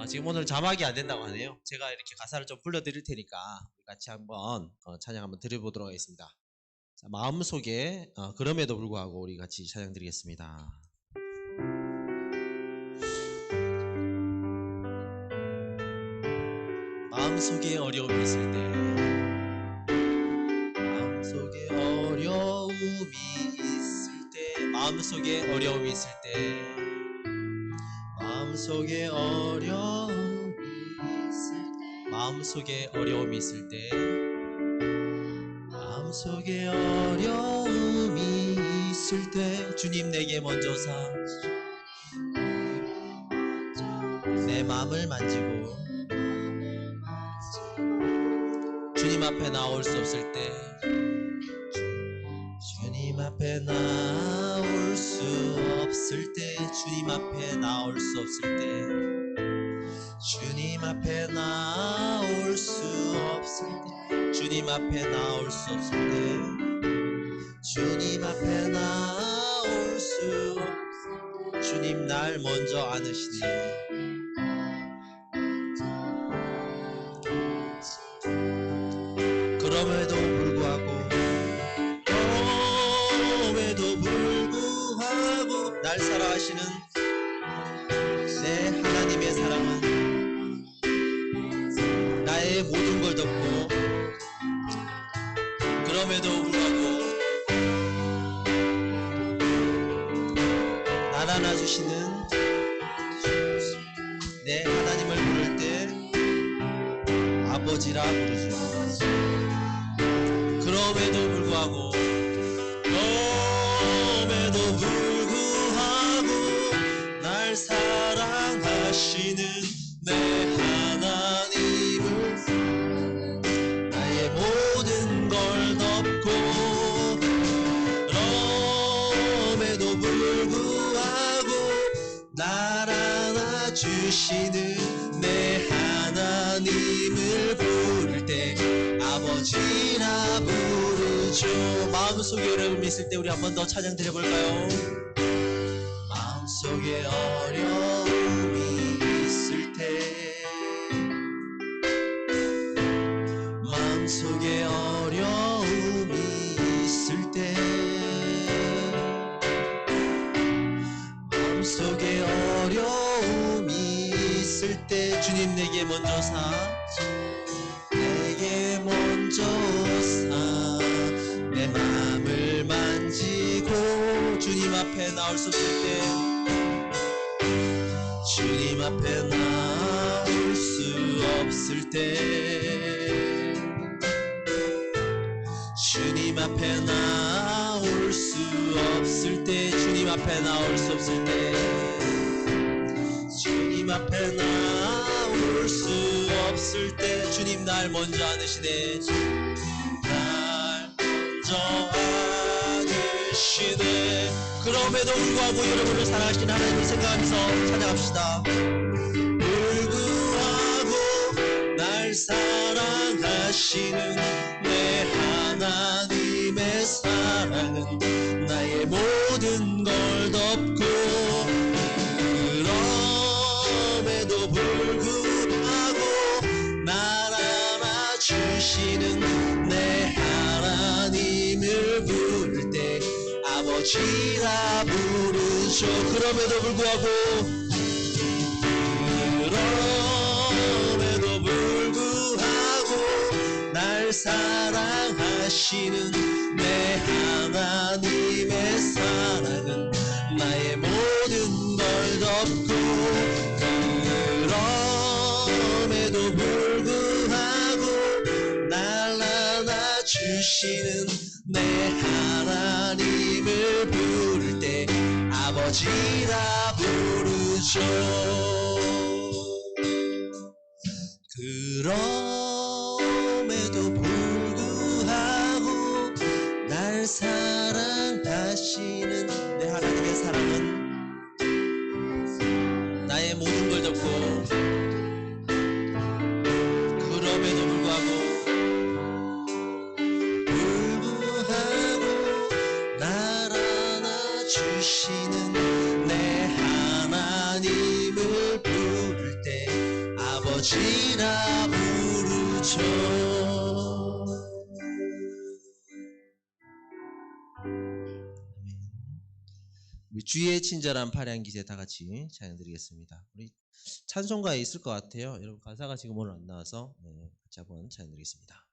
지금 오늘 자막이 안 된다고 하네요. 제가 이렇게 가사를 좀 불러드릴 테니까 우리 같이 한번 찬양 한번 드려보도록 하겠습니다. 자, 마음속에 그럼에도 불구하고 우리 같이 찬양 드리겠습니다. 마음속에 어려움이 있을 때, 마음속에 어려움이 있을 때, 마음속에 어려움이 있을 때, 마음속에 어려움이 있을 때, 마음속에 어려움이 있을 때, 마음속에 어려움이 있을 때, 주님 내게 먼저 내 마음을 만지고 주님 앞에 나올 수 없을 때, 주님 앞에 나올 수 없을 때, 주님 앞에 나올 수 없을 때, 주님 앞에 나올 수 없을 때, 주님 앞에 나올 수 없을 때, 주님 앞에 나올 수 없을 때, 주님 날 먼저 안으시네. 그럼에도 불구하고 날 사랑하시는 내 하나님의 사랑은 나의 모든 걸 덮고, 그럼에도 불구하고 날 안아주시는 내 하나님을 부를 때 아버지라 부르죠. 그럼에도 불구하고 날 사랑하시는 내 하나님을, 나의 모든 걸 덮고, 그럼에도 불구하고 날 안아주시는 내 하나님을 부를 때 아버지라 부르죠. 마음속에 어려움이 있을 때 우리 한 번 더 찬양 드려볼까요? 마음속에 어려움이 있을 때, 마음속에 어려움이 있을 때, 마음속에 어려움이 있을 때, 주님 내게 먼저 내게 먼저 내 마음을 만지고 주님 앞에 나올 수 없을 때, 주님 앞에 나올 수 없을 때, 주님 앞에 나올 수 없을 때, 주님 앞에 나올 수 없을 때, 주님 앞에 나올 수 없을 때, 주님 날 먼저 안으시네. 날 먼저 안으시네. 그럼에도 불구하고 여러분을 사랑하시는 하나님을 생각하면서 찬양합시다. 불구하고 날 사랑하시는 내 하나님의 사랑은 나의 모든 걸 덮고, 그럼에도 불구하고 날 안아주시는 내 하나님을 부를 때 아버지라 부르죠. 그럼에도 불구하고 날 사랑하시는 내 하나님의 사랑은 나의 모든 걸 덮고, 그럼에도 불구하고 날 안아주시는 내 하나님을 부를 때 아버지라 부르죠. 그럼에도 불구하고 날 사랑하시는 내 하나님의 사랑은 나의 모든 걸 덮고, 그럼에도 불구하고 날 안아주시는 내 하나님을 아버지라 부르죠. 우리 주의 친절한 파량 기세 다 같이 찬양 드리겠습니다. 우리 찬송가에 있을 것 같아요. 여러분 가사가 지금 오늘 안 나와서 같이 한번 찬양 드리겠습니다.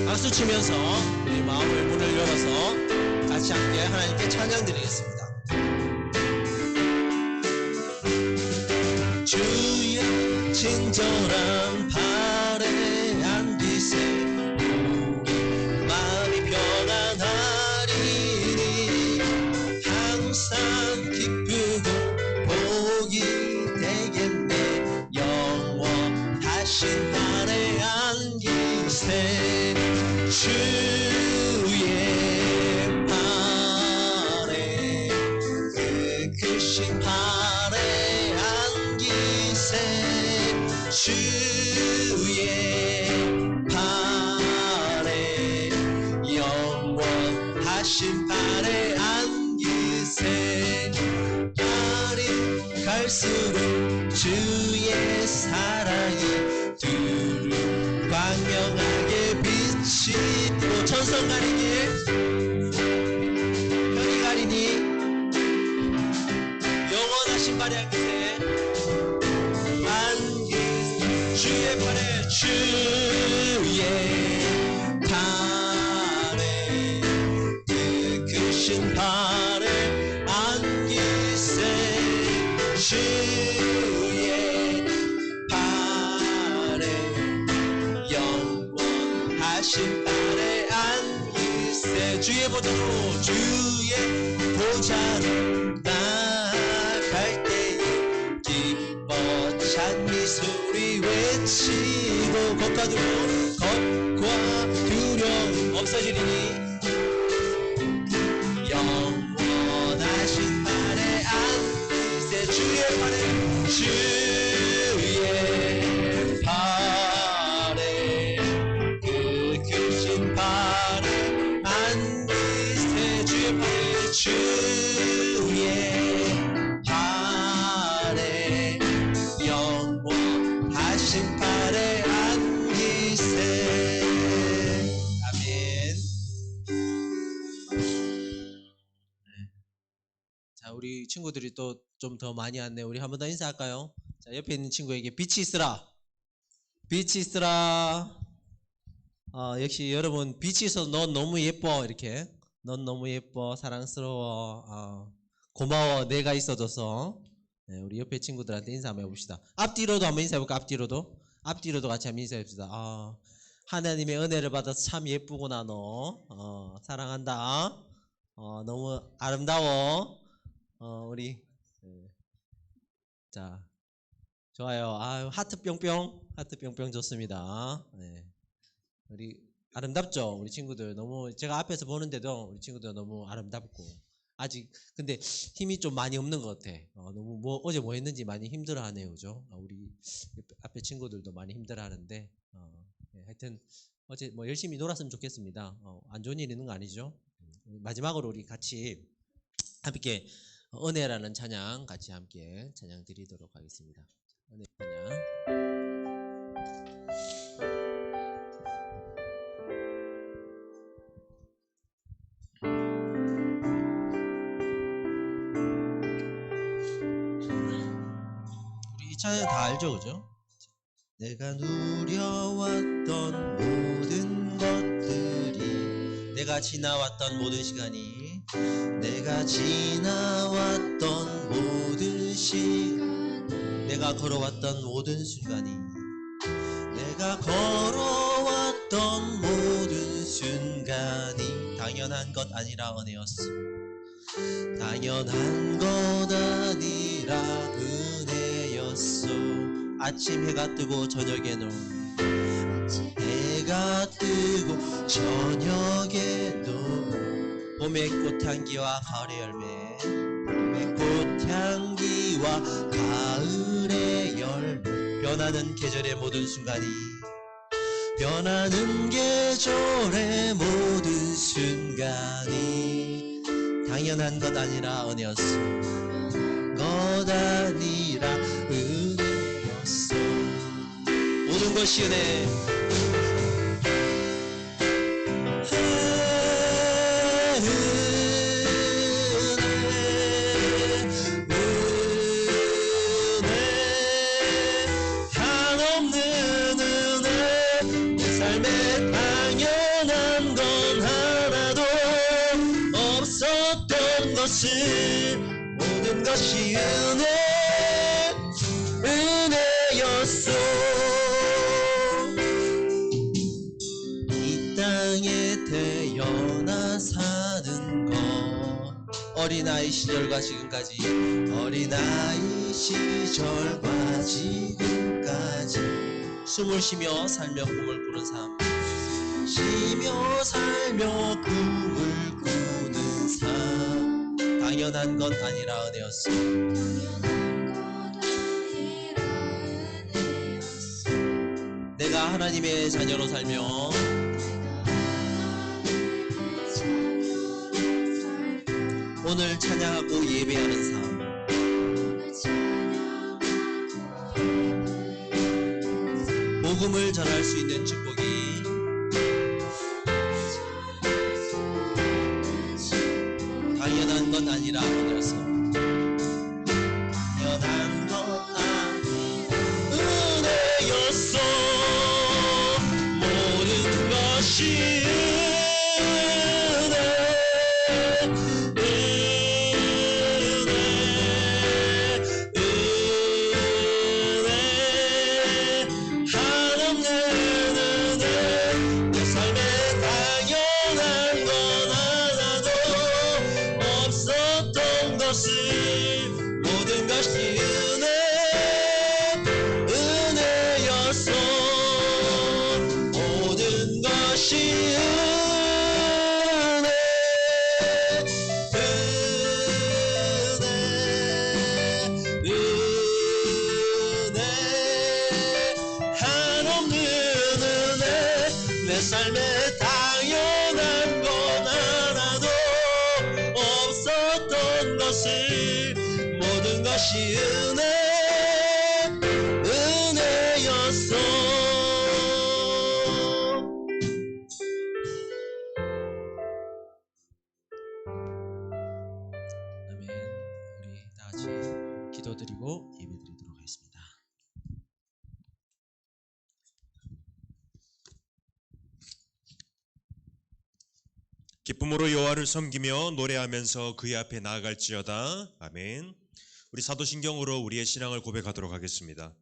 박수 치면서 우리 마음의 문을 열어서 같이 함께 하나님께 찬양 드리겠습니다. 주의 친절한 발에 안기세 우리 마음이 평안하리니 항상 기쁘고 복이 되겠네 영원하신 발에 안기세 주의 발에 그 크신 발에 안기세 주의 발에 영원하신 발에 안기세 날이 갈수록 주의 사랑이 두루 광명하게 비치고 천성 가리니 별이 가리니 영원하신 발에 안기세 주의 발에 주의 발에 그 크신 발에 안기세 주의 발에 영원하신 발에 안기세 주의 보좌로 나갈 때에 기뻐 찬미 소리 외치고 것과 두려움 없어지리니 영원하신 발에 안기세 주의 발에 그 크신 발에 안기세 주의 발에 영원하신 발에 안기세 아멘. 자 우리 친구들이 또 좀 더 많이 왔네. 우리 한 번 더 인사할까요? 자 옆에 있는 친구에게 빛이 있으라 역시 여러분 빛이 있어서 넌 너무 예뻐 이렇게 넌 너무 예뻐 사랑스러워 고마워 내가 있어줘서 우리 옆에 친구들한테 인사 한번 해봅시다. 앞뒤로도 한번 인사해볼까? 앞뒤로도 같이 한번 인사해봅시다. 하나님의 은혜를 받아서 참 예쁘구나 너 사랑한다 너무 아름다워 우리 자 좋아요. 하트 뿅뿅 좋습니다. 우리 아름답죠? 우리 친구들 너무 제가 앞에서 보는데도 우리 친구들 너무 아름답고 아직 근데 힘이 좀 많이 없는 것 같아. 너무 어제 뭐 했는지 많이 힘들어하네요, 그죠? 우리 앞에 친구들도 많이 힘들어하는데 하여튼 어제 뭐 열심히 놀았으면 좋겠습니다. 안 좋은 일 있는 거 아니죠? 마지막으로 우리 같이 함께 은혜라는 찬양 같이 함께 찬양 드리도록 하겠습니다. 은혜 찬양. 우리 이 찬양 다 알죠, 그죠? 내가 누려왔던 모든 것들이 내가 지나왔던 모든 시간이 내가 지나왔던 모든 시간 내가 걸어왔던 모든 순간이 내가 걸어왔던 모든 순간이 당연한 것 아니라 은혜였어. 당연한 것 아니라 은혜였어. 아침 해가 뜨고 저녁에는 해가 뜨고 저녁에도 봄의 꽃향기와 가을의 열매 봄의 꽃향기와 가을의 열매 변하는 계절의 모든 순간이 변하는 계절의 모든 순간이 당연한 것 아니라 은혜였어. 것 아니라 은혜였소. 모든 것이 은혜. 모든 것이 은혜였소. 이 땅에 태어나 사는 것, 어린아이 시절과 지금까지, 어린아이 시절과 지금까지 숨을 쉬며 살며 꿈을 꾸는 삶, 쉬며 살며 꿈을 꾸는 삶, 당연한 것 아니라 은혜였소. 내가 하나님의 자녀로 살며 오늘 찬양하고 예배하는 삶, 복음을 전할 수 있는 축복이 당연한 것 아니라 은혜였소. 당연한 것 아니라 은혜였소. 모든 것이 삶에 당연한 건 하나도 없었던 것을 모든 것이 은혜였소. 아멘. 우리 다 같이 기도드리고 예배드리도록 하겠습니다. 기쁨으로 여호와를 섬기며 노래하면서 그의 앞에 나아갈지어다. 아멘. 우리 사도신경으로 우리의 신앙을 고백하도록 하겠습니다.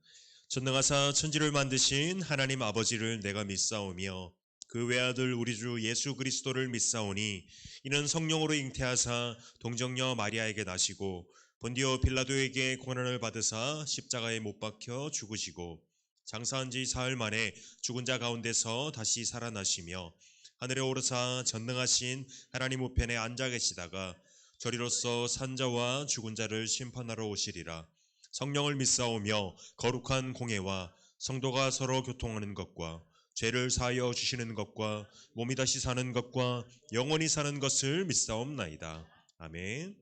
전능하사 천지를 만드신 하나님 아버지를 내가 믿사오며 그 외아들 우리 주 예수 그리스도를 믿사오니 이는 성령으로 잉태하사 동정녀 마리아에게 나시고 본디오 빌라도에게 고난을 받으사 십자가에 못 박혀 죽으시고 장사한 지 사흘 만에 죽은 자 가운데서 다시 살아나시며 하늘에 오르사 전능하신 하나님 우편에 앉아 계시다가 저리로서 산자와 죽은 자를 심판하러 오시리라. 성령을 믿사오며 거룩한 공예와 성도가 서로 교통하는 것과 죄를 사하여 주시는 것과 몸이 다시 사는 것과 영원히 사는 것을 믿사옵나이다. 아멘.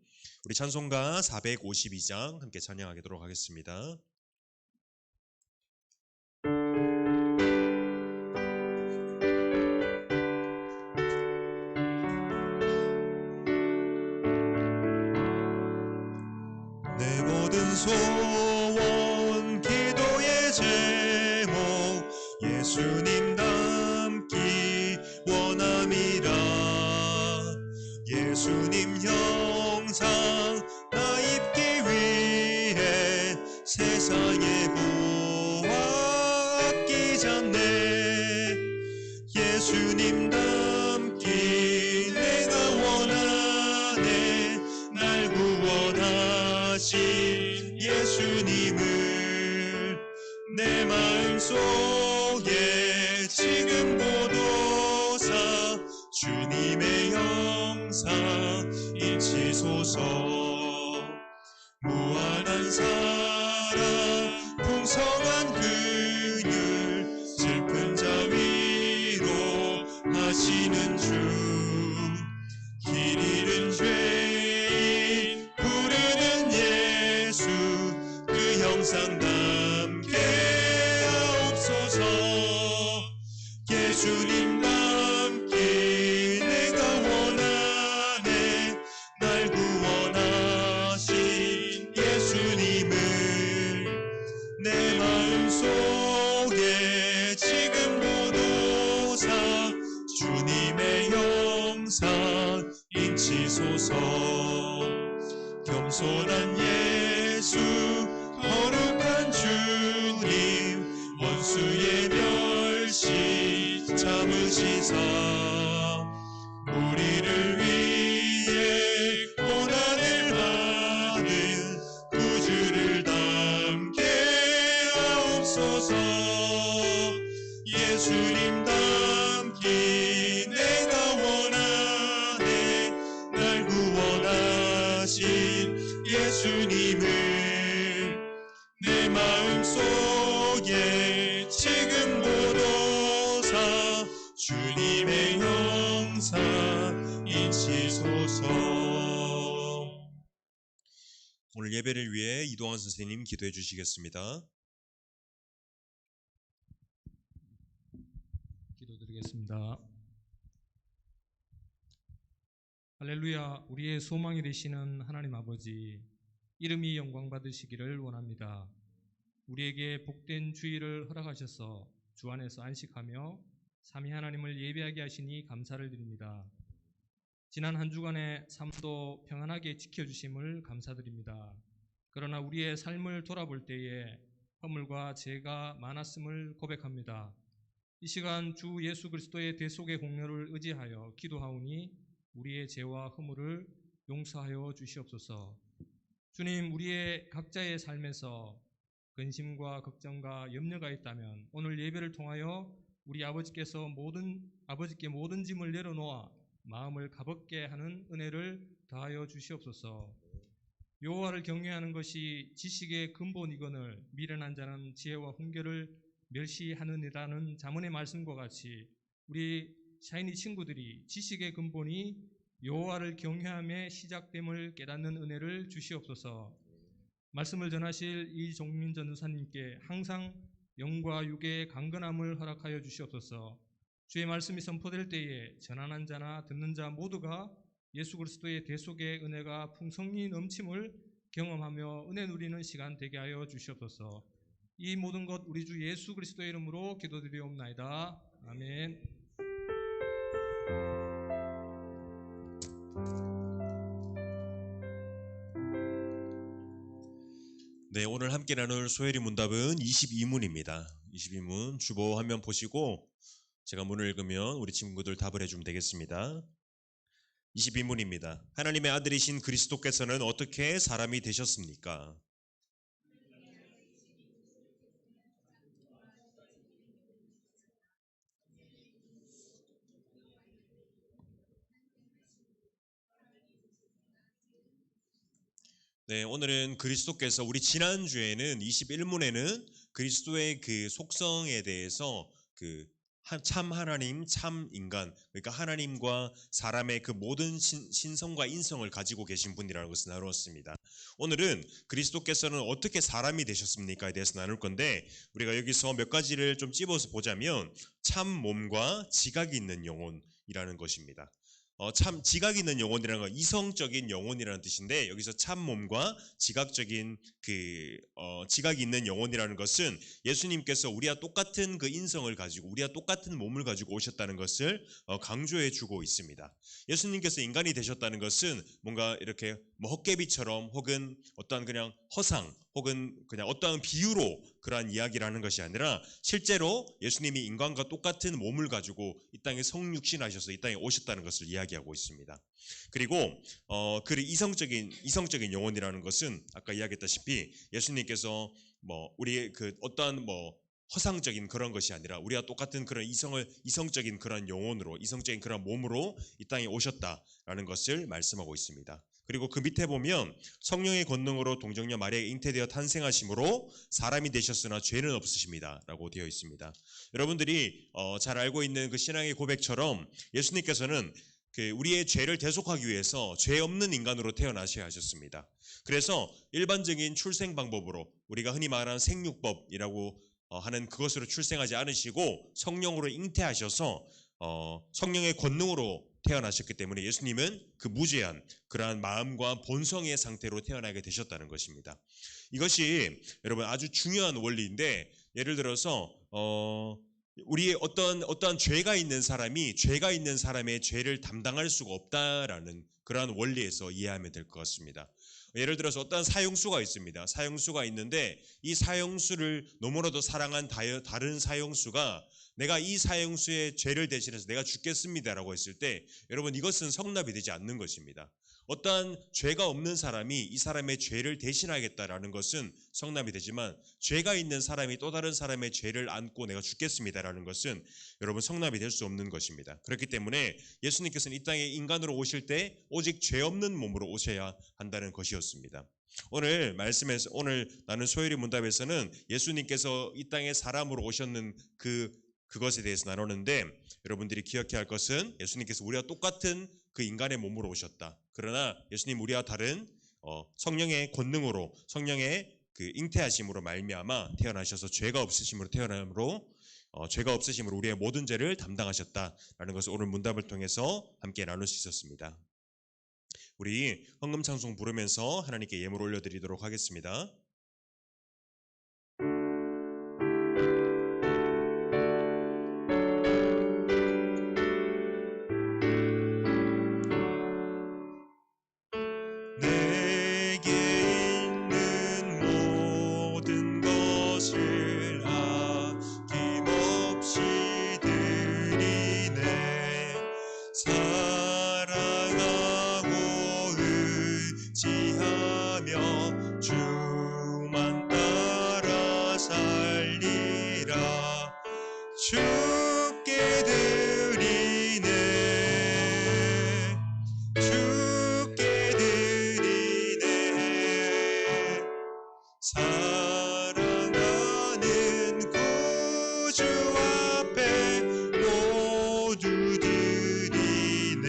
우리 찬송가 452장 함께 찬양하도록 하겠습니다. 내 모든 소원 기도의 제목 예수님 닮기 원함이라. 예수님 형상 나 입기 위해 세상에 보아 아끼지 않네. 예수님 닮기 내가 원하네. 날 구원하신 예수님을 내 마음속에 지금 보도사 주님의 형상 잊히소서. 무한한 사랑 풍성한 긍휼 슬픈 자 위로 하시는 주. 길 잃은 죄인 부르는 예수 겸손한 예수 거룩한 주님 원수의 멸시 참으시사 우리를 위해 고난을 하는 구주를 닮게 하옵소서. 예수님 닮기 내가 원하네. 날 구원하신 예수님을 내 마음속에 지금 보도사 주님의 형상 인치소서. 오늘 예배를 위해 이동환 선생님 기도해 주시겠습니다. 기도드리겠습니다. 할렐루야. 우리의 소망이 되시는 하나님 아버지, 이름이 영광 받으시기를 원합니다. 우리에게 복된 주일을 허락하셔서 주 안에서 안식하며 삼위 하나님을 예배하게 하시니 감사를 드립니다. 지난 한 주간의 삶도 평안하게 지켜주심을 감사드립니다. 그러나 우리의 삶을 돌아볼 때에 허물과 죄가 많았음을 고백합니다. 이 시간 주 예수 그리스도의 대속의 공로를 의지하여 기도하오니 우리의 죄와 허물을 용서하여 주시옵소서. 주님, 우리의 각자의 삶에서 근심과 걱정과 염려가 있다면 오늘 예배를 통하여 우리 아버지께 모든 짐을 내려놓아 마음을 가볍게 하는 은혜를 더하여 주시옵소서. 여호와를 경외하는 것이 지식의 근본이거늘 미련한 자는 지혜와 훈계를 멸시하느니라는 잠언의 말씀과 같이 우리 샤이니 친구들이 지식의 근본이 여호와를 경외함에 시작됨을 깨닫는 은혜를 주시옵소서. 말씀을 전하실 이종민 전도사님께 항상 영과 육의 강건함을 허락하여 주시옵소서. 주의 말씀이 선포될 때에 전하는 자나 듣는 자 모두가 예수 그리스도의 대속의 은혜가 풍성히 넘침을 경험하며 은혜 누리는 시간 되게 하여 주시옵소서. 이 모든 것 우리 주 예수 그리스도의 이름으로 기도드리옵나이다. 아멘. 네, 오늘 함께 나눌 소혜리 문답은 22문입니다. 22문 주보 화면 보시고 제가 문을 읽으면 우리 친구들 답을 해주면 되겠습니다. 22문입니다. 하나님의 아들이신 그리스도께서는 어떻게 사람이 되셨습니까? 네, 오늘은 그리스도께서 우리 지난주에는 21문에는 그리스도의 그 속성에 대해서 참 하나님, 참 인간, 그러니까 하나님과 사람의 그 모든 신성과 인성을 가지고 계신 분이라는 것을 나누었습니다. 오늘은 그리스도께서는 어떻게 사람이 되셨습니까에 대해서 나눌 건데 우리가 여기서 몇 가지를 좀 찝어서 보자면 참 몸과 지각이 있는 영혼이라는 것입니다. 참 지각이 있는 영혼이라는 건 이성적인 영혼이라는 뜻인데 여기서 참 몸과 지각적인 지각이 있는 영혼이라는 것은 예수님께서 우리와 똑같은 그 인성을 가지고 우리와 똑같은 몸을 가지고 오셨다는 것을 강조해 주고 있습니다. 예수님께서 인간이 되셨다는 것은 뭔가 이렇게 헛개비처럼 혹은 어떠한 그냥 허상 혹은 그냥 어떠한 비유로 그러한 이야기를 하는 것이 아니라 실제로 예수님이 인간과 똑같은 몸을 가지고 이 땅에 성육신하셔서 이 땅에 오셨다는 것을 이야기하고 있습니다. 그리고 그 이성적인 영혼이라는 것은 아까 이야기했다시피 예수님께서 우리의 그 어떠한 허상적인 그런 것이 아니라 우리와 똑같은 그런 이성적인 그런 영혼으로 이성적인 그런 몸으로 이 땅에 오셨다라는 것을 말씀하고 있습니다. 그리고 그 밑에 보면 성령의 권능으로 동정녀 마리아에 잉태되어 탄생하심으로 사람이 되셨으나 죄는 없으십니다 라고 되어 있습니다. 여러분들이 잘 알고 있는 그 신앙의 고백처럼 예수님께서는 우리의 죄를 대속하기 위해서 죄 없는 인간으로 태어나셔야 하셨습니다. 그래서 일반적인 출생 방법으로 우리가 흔히 말하는 생육법이라고 하는 그것으로 출생하지 않으시고 성령으로 잉태하셔서 성령의 권능으로 태어나셨기 때문에 예수님은 그 무죄한 그러한 마음과 본성의 상태로 태어나게 되셨다는 것입니다. 이것이 여러분 아주 중요한 원리인데 예를 들어서 우리의 어떠한 죄가 있는 사람이 죄가 있는 사람의 죄를 담당할 수가 없다라는 그러한 원리에서 이해하면 될 것 같습니다. 예를 들어서 어떤 사형수가 있습니다. 사형수가 있는데 이 사형수를 너무나도 사랑한 다른 사형수가 내가 이 사형수의 죄를 대신해서 내가 죽겠습니다라고 했을 때 여러분 이것은 성납이 되지 않는 것입니다. 어떠한 죄가 없는 사람이 이 사람의 죄를 대신하겠다라는 것은 성납이 되지만 죄가 있는 사람이 또 다른 사람의 죄를 안고 내가 죽겠습니다라는 것은 여러분 성납이 될 수 없는 것입니다. 그렇기 때문에 예수님께서는 이 땅에 인간으로 오실 때 오직 죄 없는 몸으로 오셔야 한다는 것이었습니다. 오늘 말씀에서 오늘 나는 소요리 문답에서는 예수님께서 이 땅에 사람으로 오셨는 그것에 대해서 나누는데 여러분들이 기억해야 할 것은 예수님께서 우리와 똑같은 그 인간의 몸으로 오셨다. 그러나 예수님 우리와 다른 성령의 권능으로 성령의 그 잉태하심으로 말미암아 태어나셔서 죄가 없으심으로 태어남으로 죄가 없으심으로 우리의 모든 죄를 담당하셨다라는 것을 오늘 문답을 통해서 함께 나눌 수 있었습니다. 우리 헌금창송 부르면서 하나님께 예물 올려드리도록 하겠습니다. 내게 있는 모든 것을 아낌없이 드리네. 사랑하고 의지하며 주만 따라 살리라. 주께 드리네. 주께 드리네. 사랑하는 구주 앞에 모두 드리네.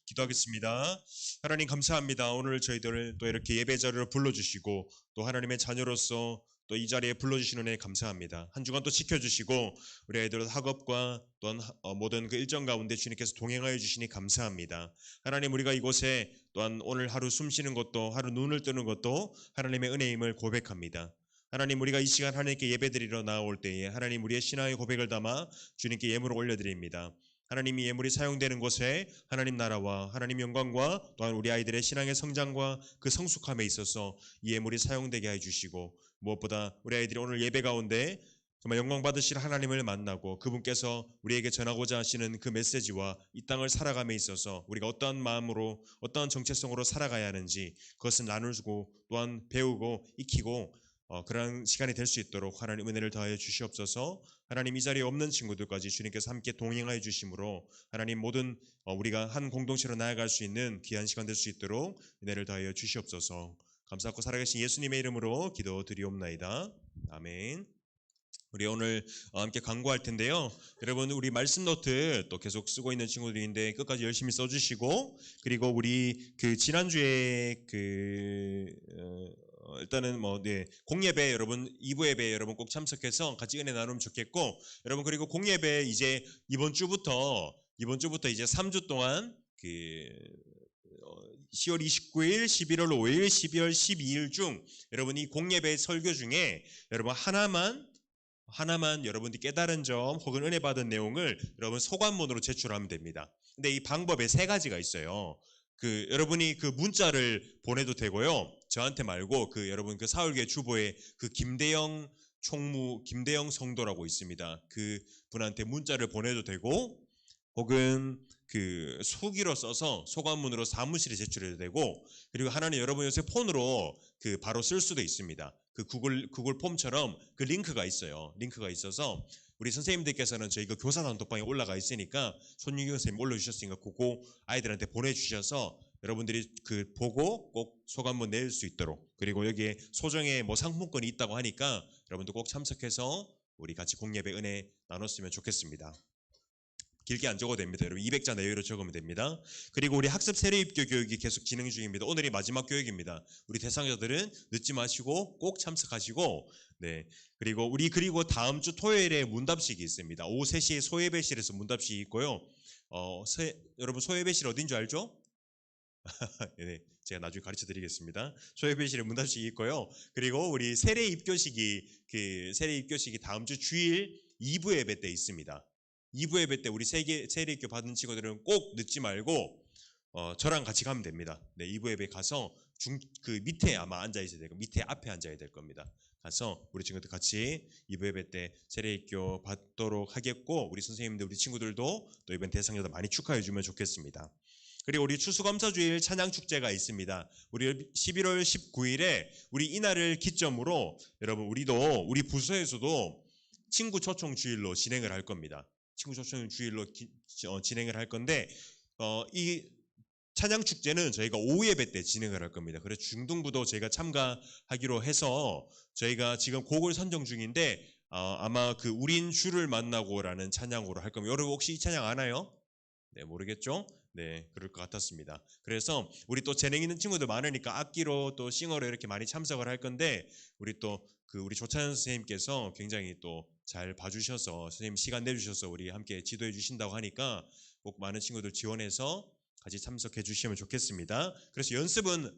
기도하겠습니다. 하나님 감사합니다. 오늘 저희들을 또 이렇게 예배 자리로 불러주시고 또 하나님의 자녀로서 또 이 자리에 불러주시는 은혜 감사합니다. 한 주간 또 지켜주시고 우리 아이들 학업과 또한 모든 그 일정 가운데 주님께서 동행하여 주시니 감사합니다. 하나님 우리가 이곳에 또한 오늘 하루 숨쉬는 것도 하루 눈을 뜨는 것도 하나님의 은혜임을 고백합니다. 하나님 우리가 이 시간 하나님께 예배드리러 나올 때에 하나님 우리의 신앙의 고백을 담아 주님께 예물을 올려드립니다. 하나님 이 예물이 사용되는 곳에 하나님 나라와 하나님 영광과 또한 우리 아이들의 신앙의 성장과 그 성숙함에 있어서 이 예물이 사용되게 해주시고 무엇보다 우리 아이들이 오늘 예배 가운데 정말 영광 받으실 하나님을 만나고 그분께서 우리에게 전하고자 하시는 그 메시지와 이 땅을 살아감에 있어서 우리가 어떠한 마음으로 어떠한 정체성으로 살아가야 하는지 그것을 나누고 또한 배우고 익히고 그런 시간이 될 수 있도록 하나님 은혜를 더하여 주시옵소서. 하나님 이 자리에 없는 친구들까지 주님께서 함께 동행하여 주심으로 하나님 모든 우리가 한 공동체로 나아갈 수 있는 귀한 시간 될 수 있도록 은혜를 더하여 주시옵소서. 감사하고 살아계신 예수님의 이름으로 기도드리옵나이다. 아멘. 우리 오늘 함께 강구할 텐데요. 여러분 우리 말씀 노트 또 계속 쓰고 있는 친구들인데 끝까지 열심히 써주시고 그리고 우리 그 지난주에 일단은 공예배 여러분 2부 예배 여러분 꼭 참석해서 같이 은혜 나누면 좋겠고 여러분 그리고 공예배 이제 이번 주부터 이제 3주 동안 10월 29일, 11월 5일, 12월 12일 중 여러분 이 공예배 설교 중에 여러분 하나만 여러분들이 깨달은 점 혹은 은혜 받은 내용을 여러분 소관문으로 제출하면 됩니다. 근데 이 방법에 3가지가 있어요. 여러분이 그 문자를 보내도 되고요. 저한테 말고 여러분 사울교회 주보에 김대영 성도라고 있습니다. 그 분한테 문자를 보내도 되고 혹은 수기로 써서 소관문으로 사무실에 제출해도 되고 그리고 하나는 여러분 요새 폰으로 바로 쓸 수도 있습니다. 구글 폼처럼 링크가 있어요. 링크가 있어서 우리 선생님들께서는 저희 교사 단톡방에 올라가 있으니까 손유경 선생님 올려주셨으니까 그거 아이들한테 보내주셔서 여러분들이 보고 꼭 소감문 낼 수 있도록 그리고 여기에 소정의 상품권이 있다고 하니까 여러분들 꼭 참석해서 우리 같이 공예배 은혜 나눴으면 좋겠습니다. 길게 안 적어도 됩니다. 여러분 200자 내외로 적으면 됩니다. 그리고 우리 학습 세례입교 교육이 계속 진행 중입니다. 오늘이 마지막 교육입니다. 우리 대상자들은 늦지 마시고 꼭 참석하시고 그리고 다음 주 토요일에 문답식이 있습니다. 오후 3시에 소예배실에서 문답식이 있고요. 여러분 소예배실 어딘 줄 알죠? 네, 제가 나중에 가르쳐 드리겠습니다. 소예배실에 문답식이 있고요. 그리고 우리 세례 입교식이 다음 주 주일 2부 예배 때 있습니다. 2부 예배 때 우리 세례 입교 받은 친구들은 꼭 늦지 말고 저랑 같이 가면 됩니다. 네, 2부 예배 가서 그 밑에 아마 앉아 있어야 되고 밑에 앞에 앉아야 될 겁니다. 가서 우리 친구들 같이 2부 예배 때 세례기도 받도록 하겠고 우리 선생님들 우리 친구들도 또 이번 대상자들 많이 축하해 주면 좋겠습니다. 그리고 우리 추수감사주일 찬양축제가 있습니다. 우리 11월 19일에 우리 이날을 기점으로 여러분 우리도 우리 부서에서도 친구 초청 주일로 진행을 할 겁니다. 친구 초청 주일로 진행을 할 건데 이 찬양 축제는 저희가 오후 예배 때 진행을 할 겁니다. 그래서 중등부도 저희가 참가하기로 해서 저희가 지금 곡을 선정 중인데 아마 그 우린 주를 만나고라는 찬양으로 할 겁니다. 여러분 혹시 이 찬양 아나요? 네, 모르겠죠? 네, 그럴 것 같았습니다. 그래서 우리 또 재능 있는 친구들 많으니까 악기로 또 싱어로 이렇게 많이 참석을 할 건데 우리 또 우리 조찬현 선생님께서 굉장히 또 잘 봐주셔서 선생님 시간 내주셔서 우리 함께 지도해 주신다고 하니까 꼭 많은 친구들 지원해서 같이 참석해 주시면 좋겠습니다. 그래서 연습은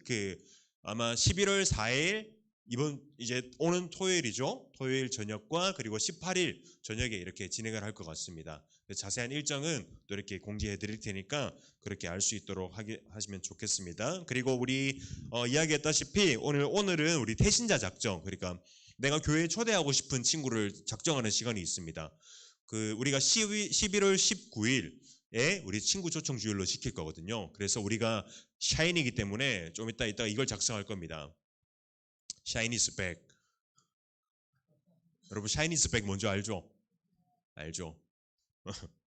아마 11월 4일 이번 이제 오는 토요일이죠. 토요일 저녁과 그리고 18일 저녁에 이렇게 진행을 할 것 같습니다. 자세한 일정은 또 이렇게 공지해 드릴 테니까 그렇게 알 수 있도록 하시면 좋겠습니다. 그리고 우리 이야기했다시피 오늘은 우리 태신자 작정, 그러니까 내가 교회에 초대하고 싶은 친구를 작정하는 시간이 있습니다. 우리가 11월 19일 우리 친구 초청 주일로 지킬 거거든요. 그래서 우리가 샤인이기 때문에 좀 이따 이걸 작성할 겁니다. 샤이니스 백. 여러분 샤이니스 백 뭔지 알죠? 알죠?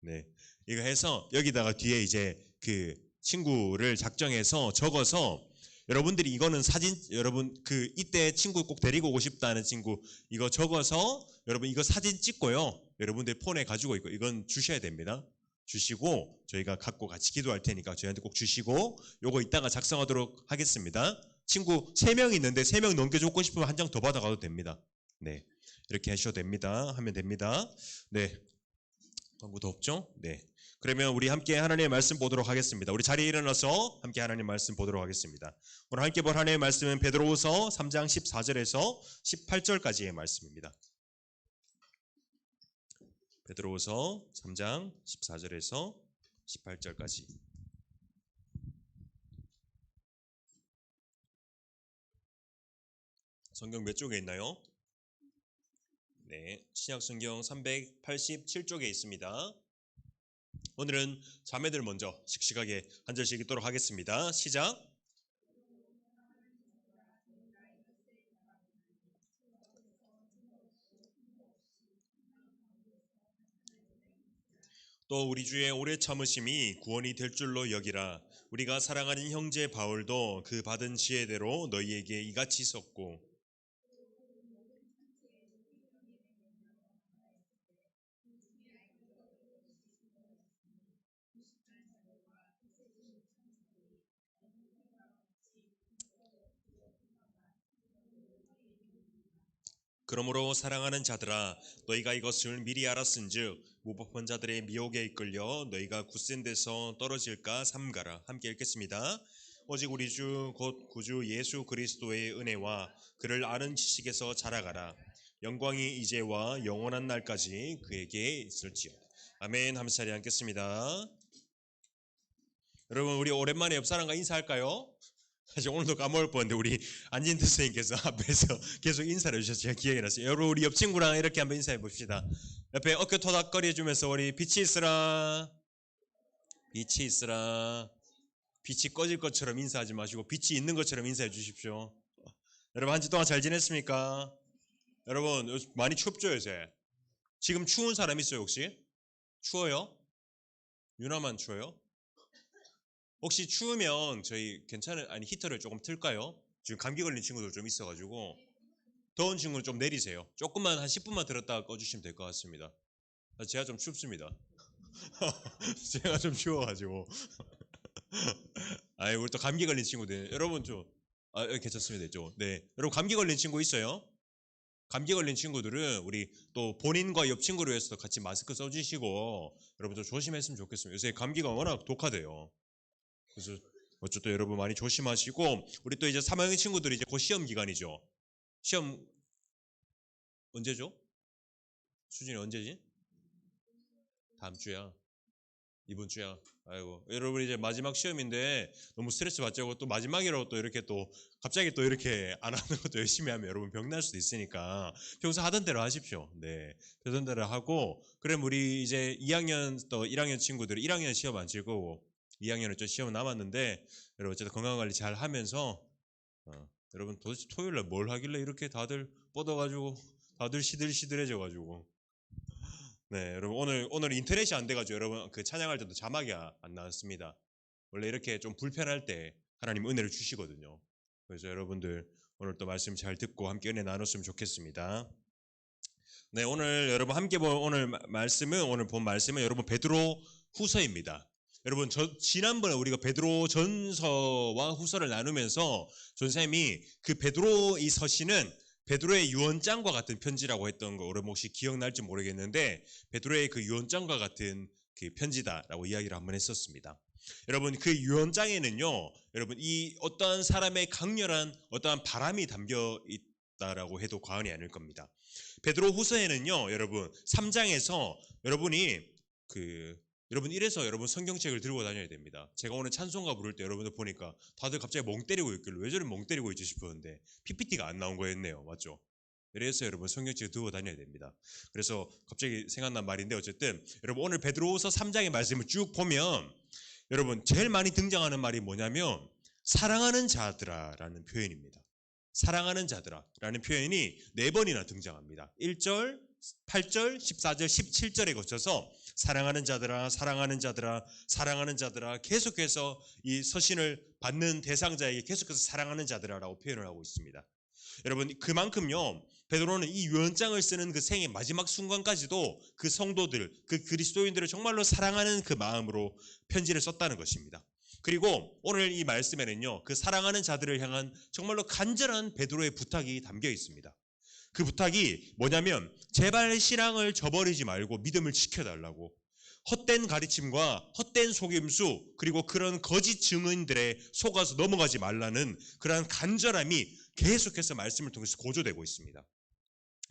네. 이거 해서 여기다가 뒤에 이제 그 친구를 작정해서 적어서 여러분들이 이거는 사진 여러분 이때 친구 꼭 데리고 오고 싶다는 친구 이거 적어서 여러분 이거 사진 찍고요. 여러분들 폰에 가지고 있고 이건 주셔야 됩니다. 주시고 저희가 갖고 같이 기도할 테니까 저희한테 꼭 주시고 요거 이따가 작성하도록 하겠습니다. 친구 3명 있는데 3명 넘겨주고 싶으면 한 장 더 받아가도 됩니다. 네, 이렇게 하셔도 됩니다. 하면 됩니다. 네, 광고도 없죠? 네, 그러면 우리 함께 하나님의 말씀 보도록 하겠습니다. 우리 자리에 일어나서 함께 하나님의 말씀 보도록 하겠습니다. 오늘 함께 볼 하나님의 말씀은 베드로후서 3장 14절에서 18절까지의 말씀입니다. 베드로후서 3장 14절에서 18절까지. 성경 몇 쪽에 있나요? 네, 신약성경 387쪽에 있습니다. 오늘은 자매들 먼저 씩씩하게 한 절씩 읽도록 하겠습니다. 시작. 또 우리 주의 오래 참으심이 구원이 될 줄로 여기라. 우리가 사랑하는 형제 바울도 그 받은 지혜대로 너희에게 이같이 썼고 그러므로 사랑하는 자들아 너희가 이것을 미리 알았은즉 무법한 자들의 미혹에 이끌려 너희가 굳센 데서 떨어질까 삼가라. 함께 읽겠습니다. 오직 우리 주 곧 구주 예수 그리스도의 은혜와 그를 아는 지식에서 자라가라. 영광이 이제와 영원한 날까지 그에게 있을지어다. 아멘. 하면서 자리에 앉겠습니다. 여러분 우리 오랜만에 옆 사람과 인사할까요? 사실 오늘도 까먹을 뻔했는데 우리 안진태 선생님께서 앞에서 계속 인사를 해주셔서 제가 기억이 났어요. 여러분 우리 옆 친구랑 이렇게 한번 인사해 봅시다. 옆에 어깨 토닥거리 해주면서 우리 빛이 있으라 빛이 있으라. 빛이 꺼질 것처럼 인사하지 마시고 빛이 있는 것처럼 인사해 주십시오. 여러분 한 주 동안 잘 지냈습니까? 여러분 많이 춥죠 요새? 지금 추운 사람 있어요 혹시? 추워요? 유나만 추워요? 혹시 추우면 저희 히터를 조금 틀까요? 지금 감기 걸린 친구들 좀 있어가지고 더운 친구는 좀 내리세요. 조금만 한 10분만 들었다가 꺼주시면 될 것 같습니다. 제가 좀 춥습니다. 제가 좀 추워가지고 우리 또 감기 걸린 친구들 여러분 괜찮습니다. 네, 여러분 감기 걸린 친구 있어요? 감기 걸린 친구들은 우리 또 본인과 옆 친구를 위해서 같이 마스크 써주시고 여러분 좀 조심했으면 좋겠습니다. 요새 감기가 워낙 독하대요. 그래서 어쨌든 여러분 많이 조심하시고 우리 또 이제 3학년 친구들이 이제 곧 시험 기간이죠. 시험 언제죠? 수진이 언제지? 다음 주야. 이번 주야. 아이고, 여러분 이제 마지막 시험인데 너무 스트레스 받지 말고 또 마지막이라고 또 이렇게 또 갑자기 또 이렇게 안 하는 것도 열심히 하면 여러분 병날 수도 있으니까 평소 하던 대로 하십시오. 네, 하던 대로 하고 그럼 우리 이제 2학년 또 1학년 친구들이 1학년 시험 안 칠 거고 2학년은 좀 시험 남았는데 여러분 어쨌든 건강 관리 잘 하면서 여러분 도대체 토요일 날 뭘 하길래 이렇게 다들 뻗어가지고 다들 시들시들해져가지고 네, 여러분 오늘 인터넷이 안 돼가지고 여러분 그 찬양할 때도 자막이 안 나왔습니다. 원래 이렇게 좀 불편할 때 하나님 은혜를 주시거든요. 그래서 여러분들 오늘 또 말씀 잘 듣고 함께 은혜 나눴으면 좋겠습니다. 네, 오늘 여러분 함께 본 오늘 오늘 본 말씀은 여러분 베드로 후서입니다. 여러분 지난번에 우리가 베드로 전서와 후서를 나누면서 전쌤이 그 베드로 이 서신은 베드로의 유언장과 같은 편지라고 했던 거 여러분 혹시 기억날지 모르겠는데 베드로의 그 유언장과 같은 그 편지다라고 이야기를 한번 했었습니다. 여러분 그 유언장에는요, 여러분 이 어떠한 사람의 강렬한 어떠한 바람이 담겨 있다라고 해도 과언이 아닐 겁니다. 베드로 후서에는요, 여러분 3장에서 여러분이 여러분 이래서 여러분 성경책을 들고 다녀야 됩니다. 제가 오늘 찬송가 부를 때 여러분들 보니까 다들 갑자기 멍 때리고 있길래 왜 저리 멍 때리고 있지 싶었는데 PPT가 안 나온 거였네요. 맞죠? 그래서 여러분 성경책을 들고 다녀야 됩니다. 그래서 갑자기 생각난 말인데 어쨌든 여러분 오늘 베드로후서 3장의 말씀을 쭉 보면 여러분 제일 많이 등장하는 말이 뭐냐면 사랑하는 자들아라는 표현입니다. 사랑하는 자들아라는 표현이 4번이나 등장합니다. 1절, 8절, 14절, 17절에 거쳐서 사랑하는 자들아, 사랑하는 자들아, 사랑하는 자들아 계속해서 이 서신을 받는 대상자에게 계속해서 사랑하는 자들아라고 표현을 하고 있습니다. 여러분 그만큼요 베드로는 이 유언장을 쓰는 그 생의 마지막 순간까지도 그 성도들, 그 그리스도인들을 정말로 사랑하는 그 마음으로 편지를 썼다는 것입니다. 그리고 오늘 이 말씀에는요 그 사랑하는 자들을 향한 정말로 간절한 베드로의 부탁이 담겨 있습니다. 그 부탁이 뭐냐면 제발 신앙을 저버리지 말고 믿음을 지켜달라고, 헛된 가르침과 헛된 속임수 그리고 그런 거짓 증인들에 속아서 넘어가지 말라는 그러한 간절함이 계속해서 말씀을 통해서 고조되고 있습니다.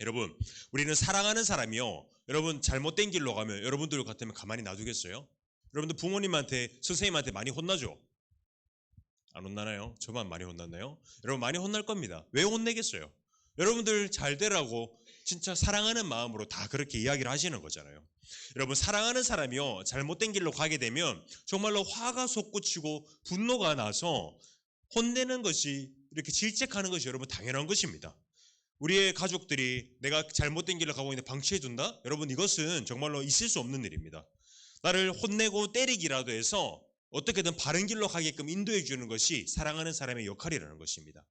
여러분 우리는 사랑하는 사람이요 여러분 잘못된 길로 가면 여러분들 같으면 가만히 놔두겠어요? 여러분들 부모님한테 선생님한테 많이 혼나죠? 안 혼나나요? 저만 많이 혼났나요? 여러분 많이 혼날 겁니다. 왜 혼내겠어요? 여러분들 잘 되라고 진짜 사랑하는 마음으로 다 그렇게 이야기를 하시는 거잖아요. 여러분 사랑하는 사람이요 잘못된 길로 가게 되면 정말로 화가 솟구치고 분노가 나서 혼내는 것이 이렇게 질책하는 것이 여러분 당연한 것입니다. 우리의 가족들이 내가 잘못된 길로 가고 있는데 방치해 둔다? 여러분 이것은 정말로 있을 수 없는 일입니다. 나를 혼내고 때리기라도 해서 어떻게든 바른 길로 가게끔 인도해 주는 것이 사랑하는 사람의 역할이라는 것입니다.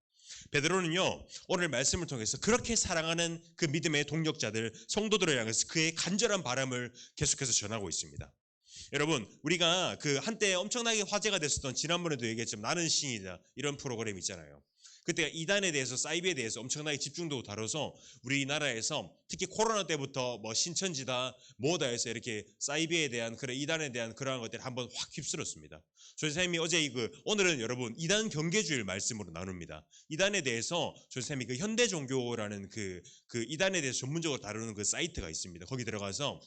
베드로는요 오늘 말씀을 통해서 그렇게 사랑하는 그 믿음의 동력자들 성도들을 향해서 그의 간절한 바람을 계속해서 전하고 있습니다. 여러분 우리가 그 한때 엄청나게 화제가 됐었던 지난번에도 얘기했지만 나는 신이다 이런 프로그램 있잖아요. 그때 이단에 대해서 사이비에 대해서 엄청나게 집중도 다뤄서 우리나라에서 특히 코로나 때부터 뭐 신천지다 뭐다 해서 이렇게 사이비에 대한 그런 이단에 대한 그러한 것들을 한번 확 휩쓸었습니다. 조선생님이 어제 오늘은 여러분 이단 경계주의를 말씀으로 나눕니다. 이단에 대해서 조선생님이 그 현대 종교라는 그 이단에 대해서 전문적으로 다루는 그 사이트가 있습니다. 거기 들어가서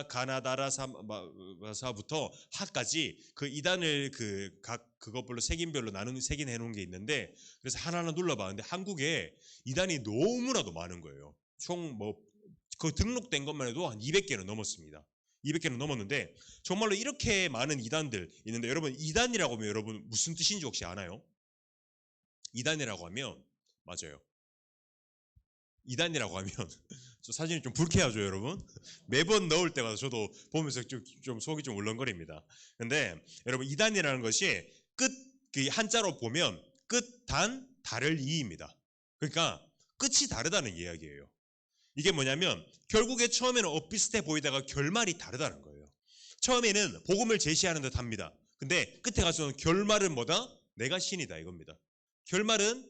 가나다라사부터 하까지 그 이단을 그것별로 색인별로 색인해 놓은 게 있는데 그래서 하나하나 눌러봤는데 한국에 이단이 너무나도 많은 거예요. 총 그 등록된 것만 해도 한 200개는 넘었습니다. 200개는 넘었는데 정말로 이렇게 많은 이단들 있는데 여러분 이단이라고 하면 여러분 무슨 뜻인지 혹시 아나요? 이단이라고 하면 맞아요. 이단이라고 하면 저 사진이 좀 불쾌하죠 여러분? 매번 넣을 때마다 저도 보면서 좀 속이 좀 울렁거립니다. 근데 여러분 이단이라는 것이 그 한자로 보면 끝, 단, 다를 이입니다. 그러니까 끝이 다르다는 이야기예요. 이게 뭐냐면 결국에 처음에는 엇비슷해 보이다가 결말이 다르다는 거예요. 처음에는 복음을 제시하는 듯 합니다. 근데 끝에 가서는 결말은 뭐다? 내가 신이다 이겁니다. 결말은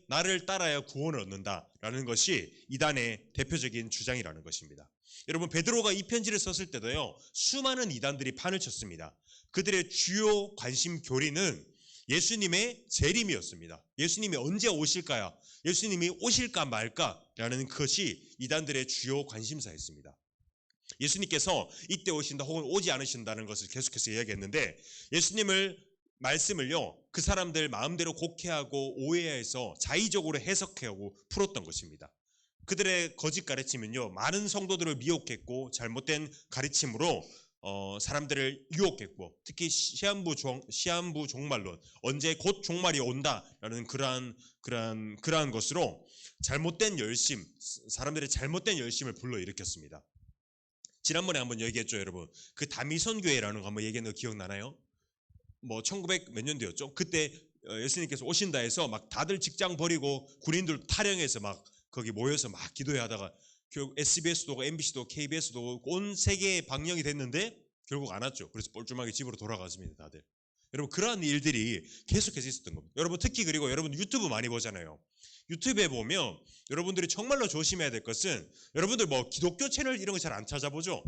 나를 따라야 구원을 얻는다라는 것이 이단의 대표적인 주장이라는 것입니다. 여러분 베드로가 이 편지를 썼을 때도요 수많은 이단들이 판을 쳤습니다. 그들의 주요 관심 교리는 예수님의 재림이었습니다. 예수님이 언제 오실까요? 예수님이 오실까 말까라는 것이 이단들의 주요 관심사였습니다. 예수님께서 이때 오신다 혹은 오지 않으신다는 것을 계속해서 이야기했는데 예수님을 말씀을요 그 사람들 마음대로 곡해하고 오해해서 자의적으로 해석하고 풀었던 것입니다. 그들의 거짓 가르침은요 많은 성도들을 미혹했고 잘못된 가르침으로 사람들을 유혹했고 특히 시한부 종말론 언제 곧 종말이 온다라는 그러한 것으로 잘못된 열심 사람들의 잘못된 열심을 불러일으켰습니다. 지난번에 한번 얘기했죠 여러분. 그 다미선 교회라는 거 한번 얘기했는 거 기억나나요? 뭐 1900 몇 년도였죠. 그때 예수님께서 오신다 해서 막 다들 직장 버리고 군인들 탈영해서 막 거기 모여서 막 기도하다가 결국 SBS도 MBC도 KBS도 온 세계에 방영이 됐는데 결국 안 왔죠. 그래서 뻘쭘하게 집으로 돌아갔습니다 다들. 여러분 그러한 일들이 계속해서 있었던 겁니다. 여러분 특히 그리고 여러분 유튜브 많이 보잖아요. 유튜브에 보면 여러분들이 정말로 조심해야 될 것은 여러분들 뭐 기독교 채널 이런 거 잘 안 찾아보죠.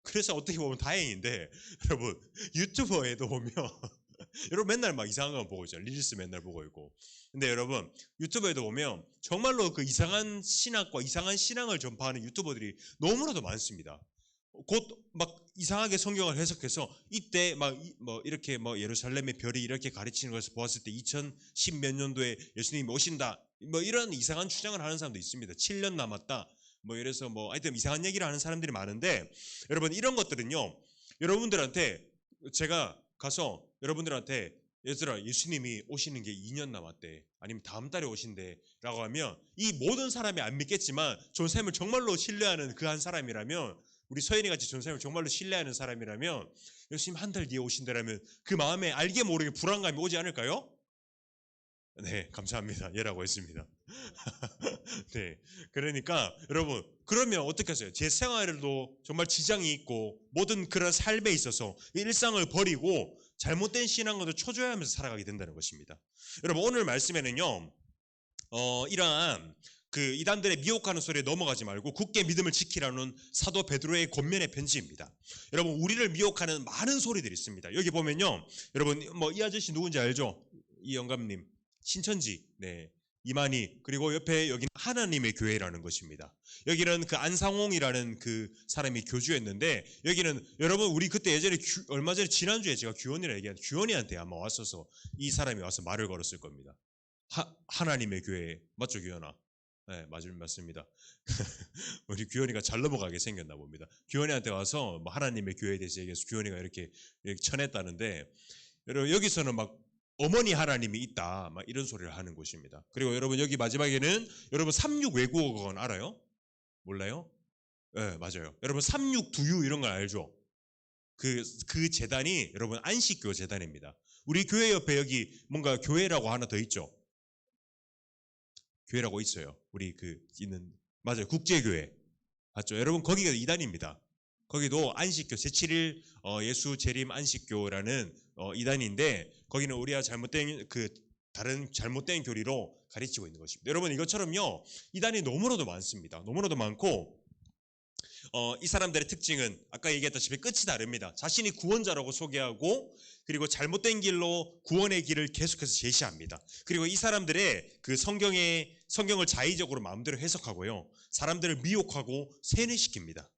그래서 어떻게 보면 다행인데 여러분 유튜버에도 보면 여러분 맨날 막 이상한 거 보고 있잖아요. 릴스 맨날 보고 있고. 근데 여러분 유튜브에도 보면 정말로 그 이상한 신학과 이상한 신앙을 전파하는 유튜버들이 너무나도 많습니다. 곧 막 이상하게 성경을 해석해서 이때 막 뭐 이렇게 뭐 예루살렘의 별이 이렇게 가르치는 것을 보았을 때 2010 몇 년도에 예수님이 오신다 뭐 이런 이상한 주장을 하는 사람도 있습니다. 7년 남았다 뭐 이래서 뭐 하여튼 이상한 얘기를 하는 사람들이 많은데 여러분 이런 것들은요 여러분들한테 제가 가서 여러분들한테 얘들아 예수님이 오시는 게 2년 남았대 아니면 다음 달에 오신대 라고 하면 이 모든 사람이 안 믿겠지만 존쌤을 정말로 신뢰하는 그 한 사람이라면 우리 서연이 같이 존쌤을 정말로 신뢰하는 사람이라면 예수님 한 달 뒤에 오신다라면 그 마음에 알게 모르게 불안감이 오지 않을까요? 네, 감사합니다. 예라고 했습니다. 네, 그러니까 여러분 그러면 어떻게 하세요? 제 생활에도 정말 지장이 있고 모든 그런 삶에 있어서 일상을 버리고 잘못된 신앙으로 초조해하면서 살아가게 된다는 것입니다. 여러분 오늘 말씀에는요, 이러한 그 이단들의 미혹하는 소리에 넘어가지 말고 굳게 믿음을 지키라는 사도 베드로의 권면의 편지입니다. 여러분 우리를 미혹하는 많은 소리들이 있습니다. 여기 보면요, 여러분 뭐 이 아저씨 누군지 알죠? 이 영감님 신천지, 네. 이만희 그리고 옆에 여기는 하나님의 교회라는 것입니다. 여기는 그 안상홍이라는 그 사람이 교주였는데 여기는 여러분 우리 그때 예전에 얼마 전에 지난주에 제가 규원이라 얘기한 규원이한테 아마 왔어서 이 사람이 와서 말을 걸었을 겁니다. 하나님의 교회 맞죠 규원아? 네 맞습니다. 우리 규원이가 잘 넘어가게 생겼나 봅니다. 규원이한테 와서 뭐 하나님의 교회에 대해서 얘기해서 규원이가 이렇게 쳐냈다는데 여러분 여기서는 막 어머니 하나님이 있다 막 이런 소리를 하는 곳입니다. 그리고 여러분 여기 마지막에는 여러분 36 외국어권 알아요? 몰라요? 네 맞아요. 여러분 36 두유 이런 걸 알죠? 그 재단이 여러분 안식교 재단입니다. 우리 교회 옆에 여기 뭔가 교회라고 하나 더 있죠? 교회라고 있어요. 우리 그 있는 맞아요. 국제교회 맞죠? 여러분 거기가 이단입니다. 거기도 안식교 제7일 예수 재림 안식교라는 이단인데 거기는 우리가 잘못된 그 다른 잘못된 교리로 가르치고 있는 것입니다. 여러분 이것처럼요 이단이 너무나도 많습니다. 너무나도 많고 이 사람들의 특징은 아까 얘기했다시피 끝이 다릅니다. 자신이 구원자라고 소개하고 그리고 잘못된 길로 구원의 길을 계속해서 제시합니다. 그리고 이 사람들의 그 성경을 자의적으로 마음대로 해석하고요 사람들을 미혹하고 세뇌시킵니다.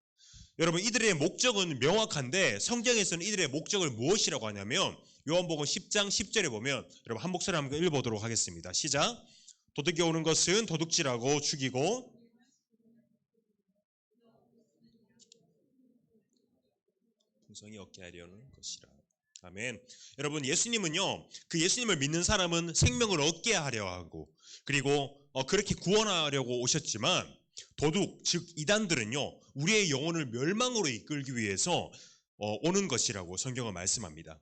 여러분 이들의 목적은 명확한데 성경에서는 이들의 목적을 무엇이라고 하냐면 요한복음 10장 10절에 보면 여러분 한 목소리 한번 읽어보도록 하겠습니다. 시작. 도둑이 오는 것은 도둑질하고 죽이고 풍성이 얻게 하려는 것이라. 아멘. 여러분 예수님은요 그 예수님을 믿는 사람은 생명을 얻게 하려 하고 그리고 그렇게 구원하려고 오셨지만 도둑 즉 이단들은요 우리의 영혼을 멸망으로 이끌기 위해서 오는 것이라고 성경은 말씀합니다.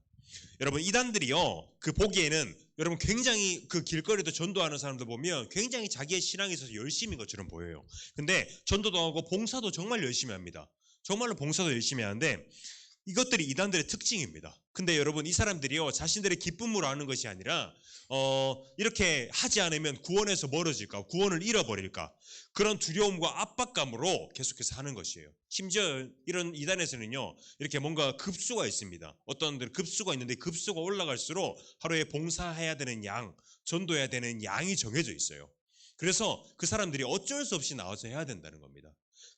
여러분 이단들이요 그 보기에는 여러분 굉장히 그 길거리에서 전도하는 사람들 보면 굉장히 자기의 신앙에 있어서 열심인 것처럼 보여요. 근데 전도도 하고 봉사도 정말 열심히 합니다. 정말로 봉사도 열심히 하는데 이것들이 이단들의 특징입니다. 근데 여러분 이 사람들이요 자신들의 기쁨으로 하는 것이 아니라 이렇게 하지 않으면 구원에서 멀어질까 구원을 잃어버릴까 그런 두려움과 압박감으로 계속해서 하는 것이에요. 심지어 이런 이단에서는요 이렇게 뭔가 급수가 있습니다. 어떤 분들은 급수가 있는데 급수가 올라갈수록 하루에 봉사해야 되는 양 전도해야 되는 양이 정해져 있어요. 그래서 그 사람들이 어쩔 수 없이 나와서 해야 된다는 겁니다.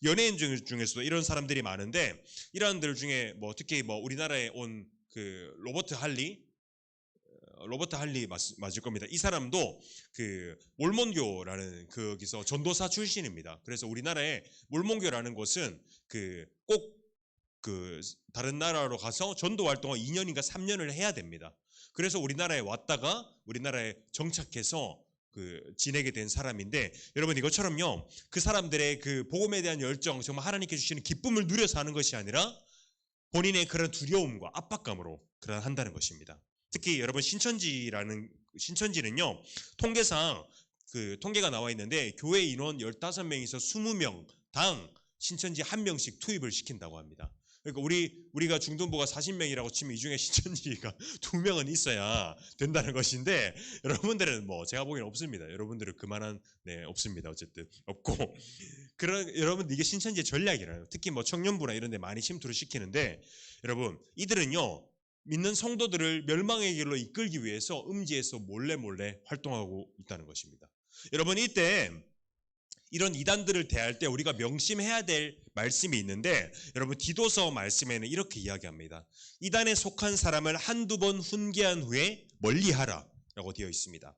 연예인 중에서도 이런 사람들이 많은데 이런 들 중에 뭐 특히 뭐 우리나라에 온 그 로버트 할리 맞을 겁니다. 이 사람도 그 몰몬교라는 거기서 전도사 출신입니다. 그래서 우리나라에 몰몬교라는 곳은 그 꼭 그 다른 나라로 가서 전도 활동을 2년인가 3년을 해야 됩니다. 그래서 우리나라에 왔다가 우리나라에 정착해서 그 지내게 된 사람인데 여러분 이것처럼요. 그 사람들의 그 복음에 대한 열정, 정말 하나님께 주시는 기쁨을 누려서 하는 것이 아니라 본인의 그런 두려움과 압박감으로 한다는 것입니다. 특히 여러분 신천지는요. 통계상 그 통계가 나와 있는데 교회 인원 15명에서 20명당 신천지 한 명씩 투입을 시킨다고 합니다. 그러니까 우리가 중등부가 40명이라고 치면 이 중에 신천지가 2명은 있어야 된다는 것인데 여러분들은 뭐 제가 보기에는 없습니다. 여러분들은 그만한 없습니다. 어쨌든 없고 그런 여러분 이게 신천지의 전략이라요. 특히 뭐 청년부나 이런 데 많이 침투를 시키는데 여러분 이들은요. 믿는 성도들을 멸망의 길로 이끌기 위해서 음지에서 몰래 활동하고 있다는 것입니다. 여러분 이때 이런 이단들을 대할 때 우리가 명심해야 될 말씀이 있는데 여러분 디도서 말씀에는 이렇게 이야기합니다. 이단에 속한 사람을 한두 번 훈계한 후에 멀리하라 라고 되어 있습니다.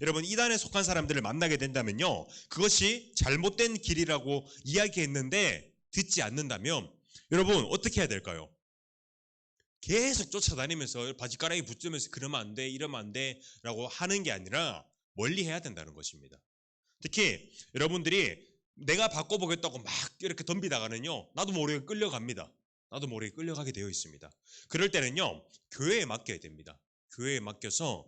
여러분 이단에 속한 사람들을 만나게 된다면요. 그것이 잘못된 길이라고 이야기했는데 듣지 않는다면 여러분 어떻게 해야 될까요? 계속 쫓아다니면서 바지가랑이 붙으면서 그러면 안 돼, 이러면 안 돼 라고 하는 게 아니라 멀리 해야 된다는 것입니다. 특히 여러분들이 내가 바꿔보겠다고 막 이렇게 덤비다가는요. 나도 모르게 끌려갑니다. 나도 모르게 끌려가게 되어 있습니다. 그럴 때는요. 교회에 맡겨야 됩니다. 교회에 맡겨서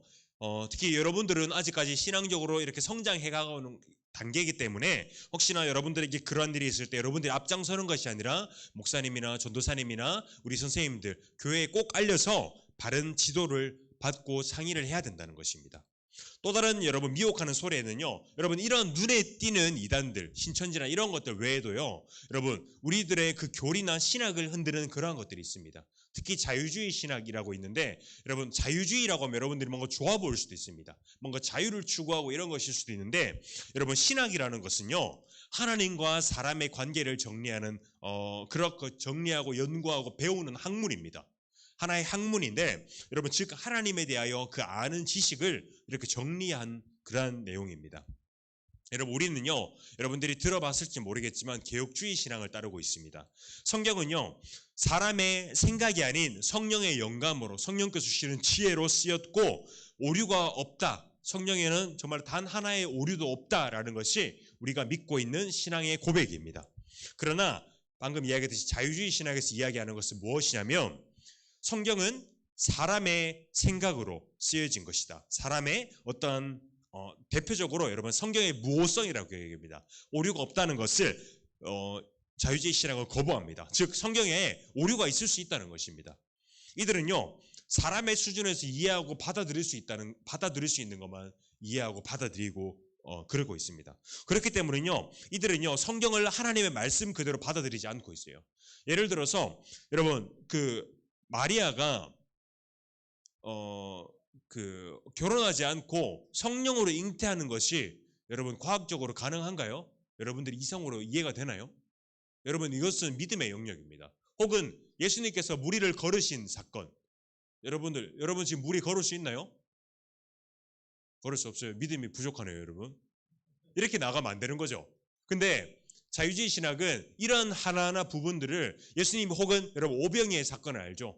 특히 여러분들은 아직까지 신앙적으로 이렇게 성장해가는 단계이기 때문에 혹시나 여러분들에게 그러한 일이 있을 때 여러분들이 앞장서는 것이 아니라 목사님이나 전도사님이나 우리 선생님들 교회에 꼭 알려서 바른 지도를 받고 상의를 해야 된다는 것입니다. 또 다른 여러분 미혹하는 소리에는요. 여러분 이런 눈에 띄는 이단들, 신천지나 이런 것들 외에도요. 여러분 우리들의 그 교리나 신학을 흔드는 그러한 것들이 있습니다. 특히 자유주의 신학이라고 있는데 여러분 자유주의라고 하면 여러분들이 뭔가 좋아 보일 수도 있습니다. 뭔가 자유를 추구하고 이런 것일 수도 있는데 여러분 신학이라는 것은요. 하나님과 사람의 관계를 정리하는 그렇게 정리하고 연구하고 배우는 학문입니다. 하나의 학문인데 여러분 즉 하나님에 대하여 그 아는 지식을 이렇게 정리한 그러한 내용입니다. 여러분 우리는요 여러분들이 들어봤을지 모르겠지만 개혁주의 신앙을 따르고 있습니다. 성경은요 사람의 생각이 아닌 성령의 영감으로 성령께서 주시는 지혜로 쓰였고 오류가 없다. 성령에는 정말 단 하나의 오류도 없다라는 것이 우리가 믿고 있는 신앙의 고백입니다. 그러나 방금 이야기했듯이 자유주의 신학에서 이야기하는 것은 무엇이냐면 성경은 사람의 생각으로 쓰여진 것이다. 사람의 어떤 대표적으로 여러분 성경의 무오성이라고 얘기합니다. 오류가 없다는 것을 자유주의 신학을 거부합니다. 즉 성경에 오류가 있을 수 있다는 것입니다. 이들은요 사람의 수준에서 이해하고 받아들일 수 있는 것만 이해하고 받아들이고 그러고 있습니다. 그렇기 때문에요 이들은요 성경을 하나님의 말씀 그대로 받아들이지 않고 있어요. 예를 들어서 여러분 마리아가 결혼하지 않고 성령으로 잉태하는 것이 여러분 과학적으로 가능한가요? 여러분들이 이성으로 이해가 되나요? 여러분 이것은 믿음의 영역입니다. 혹은 예수님께서 무리를 걸으신 사건 여러분 지금 무리 걸을 수 있나요? 걸을 수 없어요. 믿음이 부족하네요 여러분. 이렇게 나가면 안 되는 거죠. 근데 자유주의 신학은 이런 하나하나 부분들을 예수님 혹은 여러분 오병이의 사건을 알죠?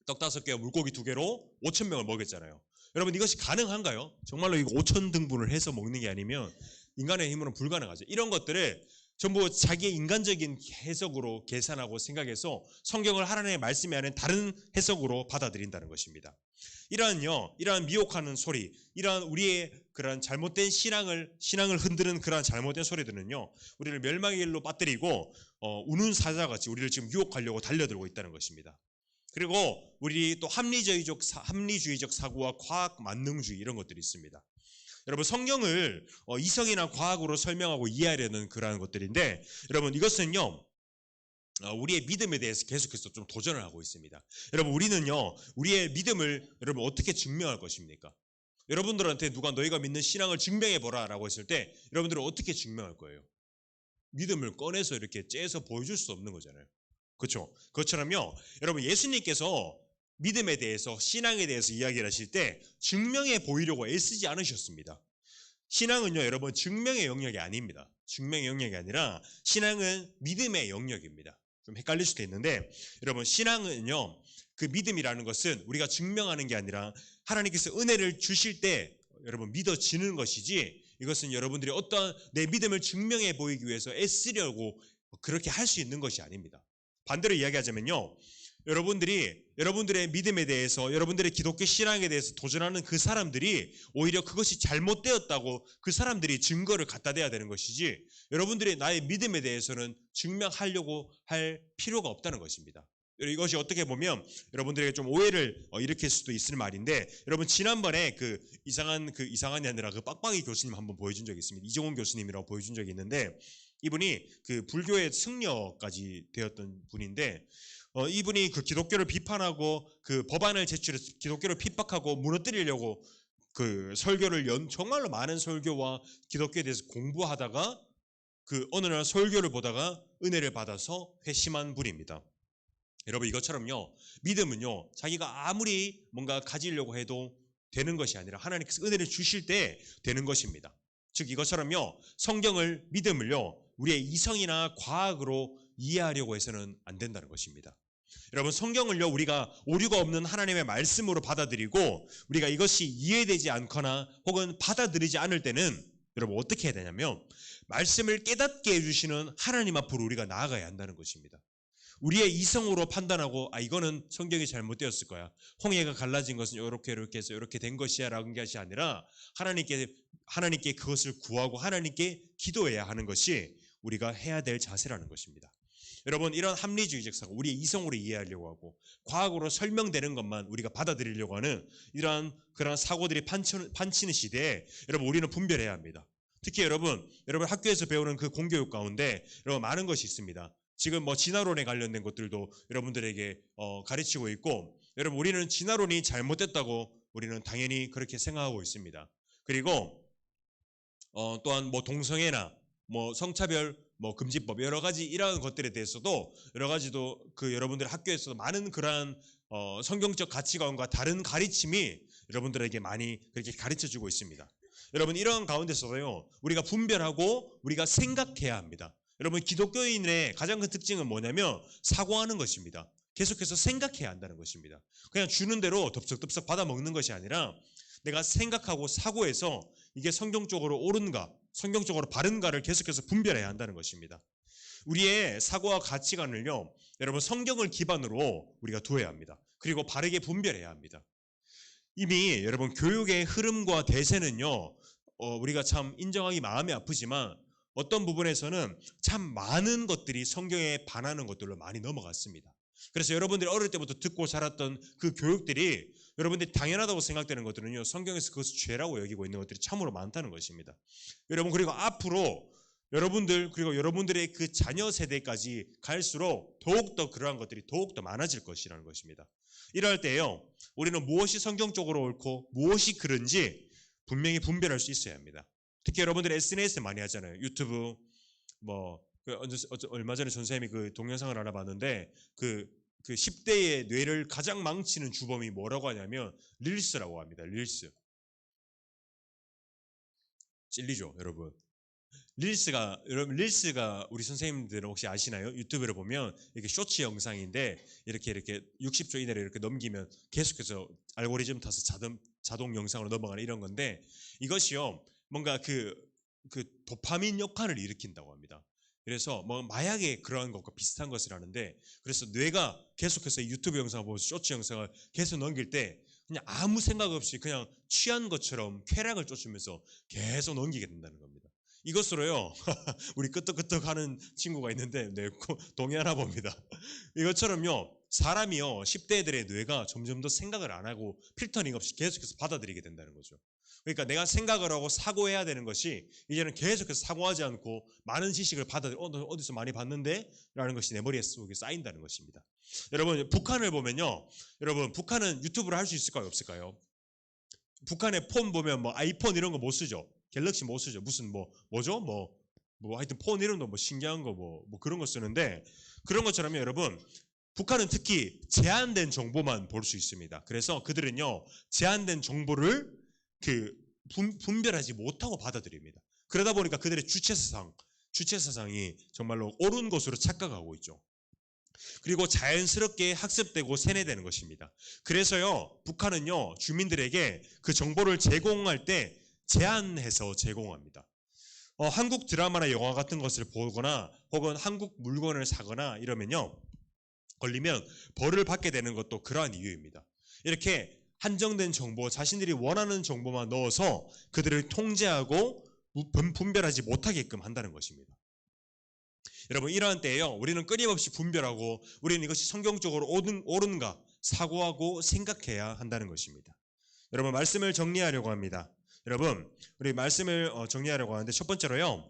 떡 5개와 물고기 2개로 5,000명을 먹였잖아요. 여러분 이것이 가능한가요? 정말로 이거 5,000등분을 해서 먹는 게 아니면 인간의 힘으로는 불가능하죠. 이런 것들을 전부 자기의 인간적인 해석으로 계산하고 생각해서 성경을 하나님의 말씀이 아닌 다른 해석으로 받아들인다는 것입니다. 이러한 미혹하는 소리, 이러한 우리의 그런 잘못된 신앙을 흔드는 그러한 잘못된 소리들은요, 우리를 멸망의 길로 빠뜨리고 우는 사자같이 우리를 지금 유혹하려고 달려들고 있다는 것입니다. 그리고 우리 또 합리주의적 사고와 과학 만능주의 이런 것들이 있습니다. 여러분 성경을 이성이나 과학으로 설명하고 이해하려는 그러한 것들인데 여러분 이것은요 우리의 믿음에 대해서 계속해서 좀 도전을 하고 있습니다. 여러분 우리는요 우리의 믿음을 여러분 어떻게 증명할 것입니까? 여러분들한테 누가 너희가 믿는 신앙을 증명해보라 라고 했을 때 여러분들은 어떻게 증명할 거예요? 믿음을 꺼내서 이렇게 째서 보여줄 수 없는 거잖아요. 그렇죠? 그것처럼요. 여러분 예수님께서 믿음에 대해서 신앙에 대해서 이야기를 하실 때 증명해 보이려고 애쓰지 않으셨습니다. 신앙은요 여러분 증명의 영역이 아닙니다. 증명의 영역이 아니라 신앙은 믿음의 영역입니다. 좀 헷갈릴 수도 있는데 여러분 신앙은요 그 믿음이라는 것은 우리가 증명하는 게 아니라 하나님께서 은혜를 주실 때 여러분 믿어지는 것이지 이것은 여러분들이 어떤 내 믿음을 증명해 보이기 위해서 애쓰려고 그렇게 할 수 있는 것이 아닙니다. 반대로 이야기하자면요 여러분들의 믿음에 대해서 여러분들의 기독교 신앙에 대해서 도전하는 그 사람들이 오히려 그것이 잘못되었다고 그 사람들이 증거를 갖다 대야 되는 것이지 여러분들이 나의 믿음에 대해서는 증명하려고 할 필요가 없다는 것입니다. 이것이 어떻게 보면 여러분들에게 좀 오해를 일으킬 수도 있을 말인데 여러분 지난번에 그 이상한이 아니라 그 빡빡이 교수님 한번 보여준 적이 있습니다. 이종훈 교수님이라고 보여준 적이 있는데 이분이 그 불교의 승려까지 되었던 분인데 이분이 그 기독교를 비판하고 그 법안을 제출해서 기독교를 핍박하고 무너뜨리려고 그 설교를 정말로 많은 설교와 기독교에 대해서 공부하다가 그 어느 날 설교를 보다가 은혜를 받아서 회심한 분입니다. 여러분 이것처럼요 믿음은요 자기가 아무리 뭔가 가지려고 해도 되는 것이 아니라 하나님께서 은혜를 주실 때 되는 것입니다. 즉 이것처럼요 성경을 믿음을요 우리의 이성이나 과학으로 이해하려고 해서는 안 된다는 것입니다. 여러분 성경을요 우리가 오류가 없는 하나님의 말씀으로 받아들이고 우리가 이것이 이해되지 않거나 혹은 받아들이지 않을 때는 여러분 어떻게 해야 되냐면 말씀을 깨닫게 해주시는 하나님 앞으로 우리가 나아가야 한다는 것입니다. 우리의 이성으로 판단하고 이거는 성경이 잘못되었을 거야. 홍해가 갈라진 것은 이렇게 해서 이렇게 된 것이야 라는 것이 아니라 하나님께 그것을 구하고 하나님께 기도해야 하는 것이 우리가 해야 될 자세라는 것입니다. 여러분 이런 합리주의적 사고 우리의 이성으로 이해하려고 하고 과학으로 설명되는 것만 우리가 받아들이려고 하는 이러한 그런 사고들이 판치는 시대에 여러분 우리는 분별해야 합니다. 특히 여러분 학교에서 배우는 그 공교육 가운데 여러분 많은 것이 있습니다. 지금 진화론에 관련된 것들도 여러분들에게 가르치고 있고 여러분 우리는 진화론이 잘못됐다고 우리는 당연히 그렇게 생각하고 있습니다. 그리고 또한 동성애나 성차별 금지법 여러 가지 이러한 것들에 대해서도 여러 가지도 그 여러분들 학교에서도 많은 그러한 성경적 가치관과 다른 가르침이 여러분들에게 많이 그렇게 가르쳐주고 있습니다. 여러분 이런 가운데서도요 우리가 분별하고 우리가 생각해야 합니다. 여러분 기독교인의 가장 큰 특징은 뭐냐면 사고하는 것입니다. 계속해서 생각해야 한다는 것입니다. 그냥 주는 대로 덥석덥석 받아먹는 것이 아니라 내가 생각하고 사고해서 이게 성경적으로 옳은가 성경적으로 바른가를 계속해서 분별해야 한다는 것입니다. 우리의 사고와 가치관을요 여러분 성경을 기반으로 우리가 두어야 합니다. 그리고 바르게 분별해야 합니다. 이미 여러분 교육의 흐름과 대세는요 우리가 참 인정하기 마음이 아프지만 어떤 부분에서는 참 많은 것들이 성경에 반하는 것들로 많이 넘어갔습니다. 그래서 여러분들이 어릴 때부터 듣고 자랐던 그 교육들이 여러분들이 당연하다고 생각되는 것들은요 성경에서 그것을 죄라고 여기고 있는 것들이 참으로 많다는 것입니다. 여러분 그리고 앞으로 여러분들 그리고 여러분들의 그 자녀 세대까지 갈수록 더욱더 그러한 것들이 더욱더 많아질 것이라는 것입니다. 이럴 때요 우리는 무엇이 성경적으로 옳고 무엇이 그른지 분명히 분별할 수 있어야 합니다. 특히 여러분들 SNS 많이 하잖아요. 유튜브 얼마 전에 전쌤이 그 동영상을 하나 봤는데 그 10대의 뇌를 가장 망치는 주범이 뭐라고 하냐면 릴스라고 합니다. 릴스. 찔리죠, 여러분. 릴스가 우리 선생님들은 혹시 아시나요? 유튜브를 보면 이렇게 쇼츠 영상인데 이렇게 60초 이내로 이렇게 넘기면 계속해서 알고리즘 타서 자동 영상으로 넘어가는 이런 건데 이것이요 뭔가 그 도파민 역할을 일으킨다고 합니다. 그래서 마약의 그러한 것과 비슷한 것을 하는데 그래서 뇌가 계속해서 유튜브 영상을 보면서 쇼츠 영상을 계속 넘길 때 그냥 아무 생각 없이 그냥 취한 것처럼 쾌락을 쫓으면서 계속 넘기게 된다는 겁니다. 이것으로요 우리 끄떡끄떡하는 친구가 있는데 동의하나 봅니다. 이것처럼요 사람이요 10대들의 뇌가 점점 더 생각을 안 하고 필터링 없이 계속해서 받아들이게 된다는 거죠. 그러니까 내가 생각을 하고 사고해야 되는 것이 이제는 계속해서 사고하지 않고 많은 지식을 어디서 많이 봤는데? 라는 것이 내 머릿속에 쌓인다는 것입니다. 여러분 북한을 보면요 여러분 북한은 유튜브를 할 수 있을까요 없을까요? 북한의 폰 보면 아이폰 이런 거 못 쓰죠. 갤럭시 못 쓰죠. 무슨 뭐죠? 뭐 하여튼 폰 이름도 뭐 신기한 거 뭐 그런 거 쓰는데 그런 것처럼 여러분 북한은 특히 제한된 정보만 볼 수 있습니다. 그래서 그들은요 제한된 정보를 분별하지 못하고 받아들입니다. 그러다 보니까 그들의 주체사상이 정말로 옳은 것으로 착각하고 있죠. 그리고 자연스럽게 학습되고 세뇌되는 것입니다. 그래서요 북한은요 주민들에게 그 정보를 제공할 때 제한해서 제공합니다. 한국 드라마나 영화 같은 것을 보거나 혹은 한국 물건을 사거나 이러면요 걸리면 벌을 받게 되는 것도 그러한 이유입니다. 이렇게 한정된 정보, 자신들이 원하는 정보만 넣어서 그들을 통제하고 분별하지 못하게끔 한다는 것입니다. 여러분 이러한 때에요 우리는 끊임없이 분별하고 우리는 이것이 성경적으로 옳은가 사고하고 생각해야 한다는 것입니다. 여러분 말씀을 정리하려고 합니다. 여러분 우리 말씀을 정리하려고 하는데 첫 번째로요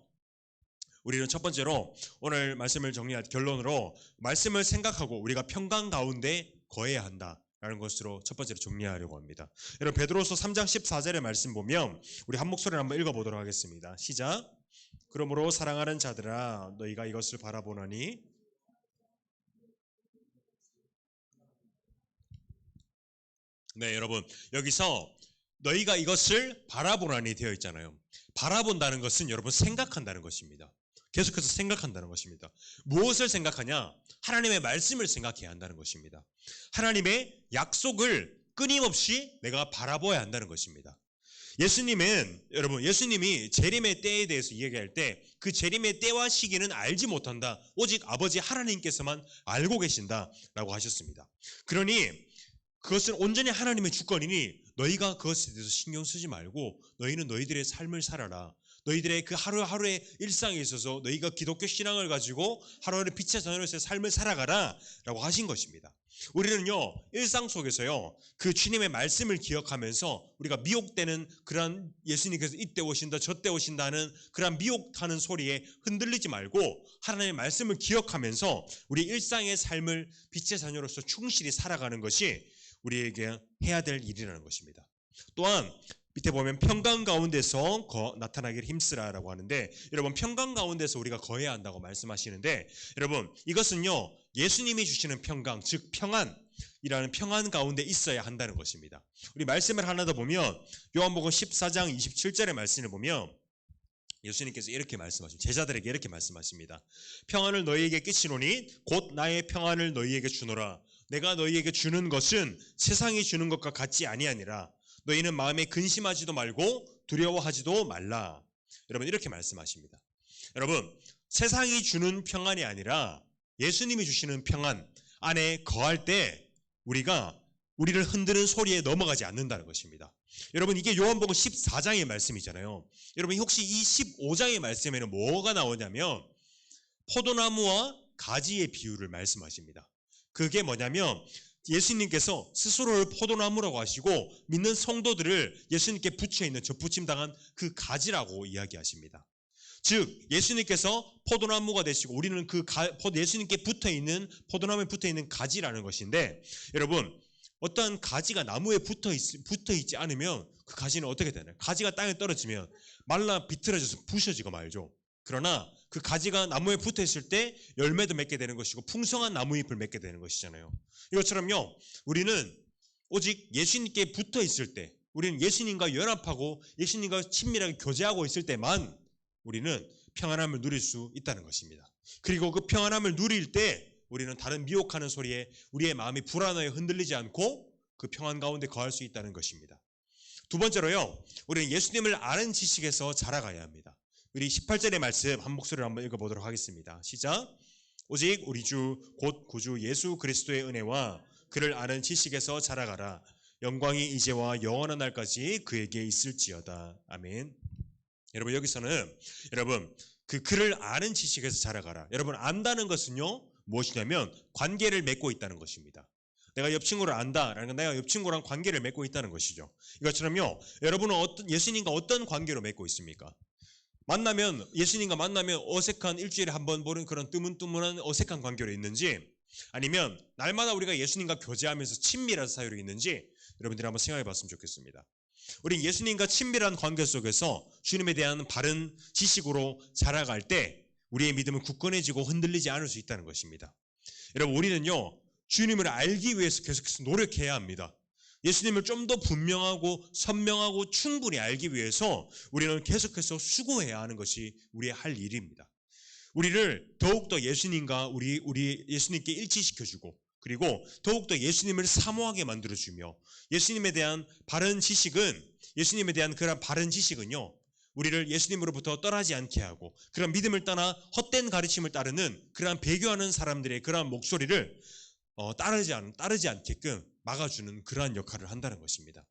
우리는 첫 번째로 오늘 말씀을 정리할 결론으로 말씀을 생각하고 우리가 평강 가운데 거해야 한다라는 것으로 첫 번째로 정리하려고 합니다. 여러분 베드로서 3장 14절의 말씀 보면 우리 한 목소리를 한번 읽어보도록 하겠습니다. 시작. 그러므로 사랑하는 자들아 너희가 이것을 바라보나니 네 여러분 여기서 너희가 이것을 바라보나니 되어 있잖아요. 바라본다는 것은 여러분 생각한다는 것입니다. 계속해서 생각한다는 것입니다. 무엇을 생각하냐? 하나님의 말씀을 생각해야 한다는 것입니다. 하나님의 약속을 끊임없이 내가 바라보아야 한다는 것입니다. 예수님이 재림의 때에 대해서 이야기할 때 그 재림의 때와 시기는 알지 못한다. 오직 아버지 하나님께서만 알고 계신다라고 하셨습니다. 그러니 그것은 온전히 하나님의 주권이니 너희가 그것에 대해서 신경 쓰지 말고 너희는 너희들의 삶을 살아라. 너희들의 그 하루하루의 일상에 있어서 너희가 기독교 신앙을 가지고 하루하루 빛의 자녀로서의 삶을 살아가라 라고 하신 것입니다. 우리는요 일상 속에서요 그 주님의 말씀을 기억하면서 우리가 미혹되는 그러한 예수님께서 이때 오신다 저때 오신다는 그러한 미혹하는 소리에 흔들리지 말고 하나님의 말씀을 기억하면서 우리 일상의 삶을 빛의 자녀로서 충실히 살아가는 것이 우리에게 해야 될 일이라는 것입니다. 또한 밑에 보면 평강 가운데서 나타나기를 힘쓰라라고 하는데 여러분 평강 가운데서 우리가 거해야 한다고 말씀하시는데 여러분 이것은요 예수님이 주시는 평강 즉 평안이라는 평안 가운데 있어야 한다는 것입니다. 우리 말씀을 하나 더 보면 요한복음 14장 27절의 말씀을 보면 예수님께서 이렇게 말씀하십니다. 제자들에게 이렇게 말씀하십니다. 평안을 너희에게 끼치노니 곧 나의 평안을 너희에게 주노라. 내가 너희에게 주는 것은 세상이 주는 것과 같지 아니하니라. 너희는 마음에 근심하지도 말고 두려워하지도 말라. 여러분 이렇게 말씀하십니다. 여러분 세상이 주는 평안이 아니라 예수님이 주시는 평안 안에 거할 때 우리를 흔드는 소리에 넘어가지 않는다는 것입니다. 여러분 이게 요한복음 14장의 말씀이잖아요. 여러분 혹시 이 15장의 말씀에는 뭐가 나오냐면 포도나무와 가지의 비유를 말씀하십니다. 그게 뭐냐면 예수님께서 스스로를 포도나무라고 하시고 믿는 성도들을 예수님께 붙여있는 접붙임당한 그 가지라고 이야기하십니다. 즉 예수님께서 포도나무가 되시고 우리는 예수님께 붙어있는 포도나무에 붙어있는 가지라는 것인데 여러분 어떠한 가지가 나무에 붙어있지 않으면 그 가지는 어떻게 되나요? 가지가 땅에 떨어지면 말라 비틀어져서 부셔지고 말죠. 그러나 그 가지가 나무에 붙어있을 때 열매도 맺게 되는 것이고 풍성한 나무잎을 맺게 되는 것이잖아요. 이것처럼요 우리는 오직 예수님께 붙어있을 때 우리는 예수님과 연합하고 예수님과 친밀하게 교제하고 있을 때만 우리는 평안함을 누릴 수 있다는 것입니다. 그리고 그 평안함을 누릴 때 우리는 다른 미혹하는 소리에 우리의 마음이 불안하게 흔들리지 않고 그 평안 가운데 거할 수 있다는 것입니다. 두 번째로요 우리는 예수님을 아는 지식에서 자라가야 합니다. 우리 18절의 말씀 한 목소리로 한번 읽어보도록 하겠습니다. 시작. 오직 우리 주 곧 구주 예수 그리스도의 은혜와 그를 아는 지식에서 자라가라. 영광이 이제와 영원한 날까지 그에게 있을지어다. 아멘. 여러분 여기서는 그를 아는 지식에서 자라가라. 여러분 안다는 것은요 무엇이냐면 관계를 맺고 있다는 것입니다. 내가 옆 친구를 안다라는 건 내가 옆 친구랑 관계를 맺고 있다는 것이죠. 이것처럼요 여러분은 예수님과 어떤 관계로 맺고 있습니까? 예수님과 만나면 어색한 일주일에 한 번 보는 그런 뜨문뜨문한 어색한 관계로 있는지 아니면 날마다 우리가 예수님과 교제하면서 친밀한 사이로 있는지 여러분들이 한번 생각해 봤으면 좋겠습니다. 우리 예수님과 친밀한 관계 속에서 주님에 대한 바른 지식으로 자라갈 때 우리의 믿음은 굳건해지고 흔들리지 않을 수 있다는 것입니다. 여러분, 우리는요, 주님을 알기 위해서 계속해서 노력해야 합니다. 예수님을 좀 더 분명하고 선명하고 충분히 알기 위해서 우리는 계속해서 수고해야 하는 것이 우리의 할 일입니다. 우리를 더욱더 예수님과 우리 예수님께 일치시켜주고, 그리고 더욱더 예수님을 사모하게 만들어주며, 예수님에 대한 바른 지식은, 예수님에 대한 그런 바른 지식은요, 우리를 예수님으로부터 떠나지 않게 하고, 그런 믿음을 떠나 헛된 가르침을 따르는 그러한 배교하는 사람들의 그러한 목소리를 따르지 않게끔 막아주는 그러한 역할을 한다는 것입니다.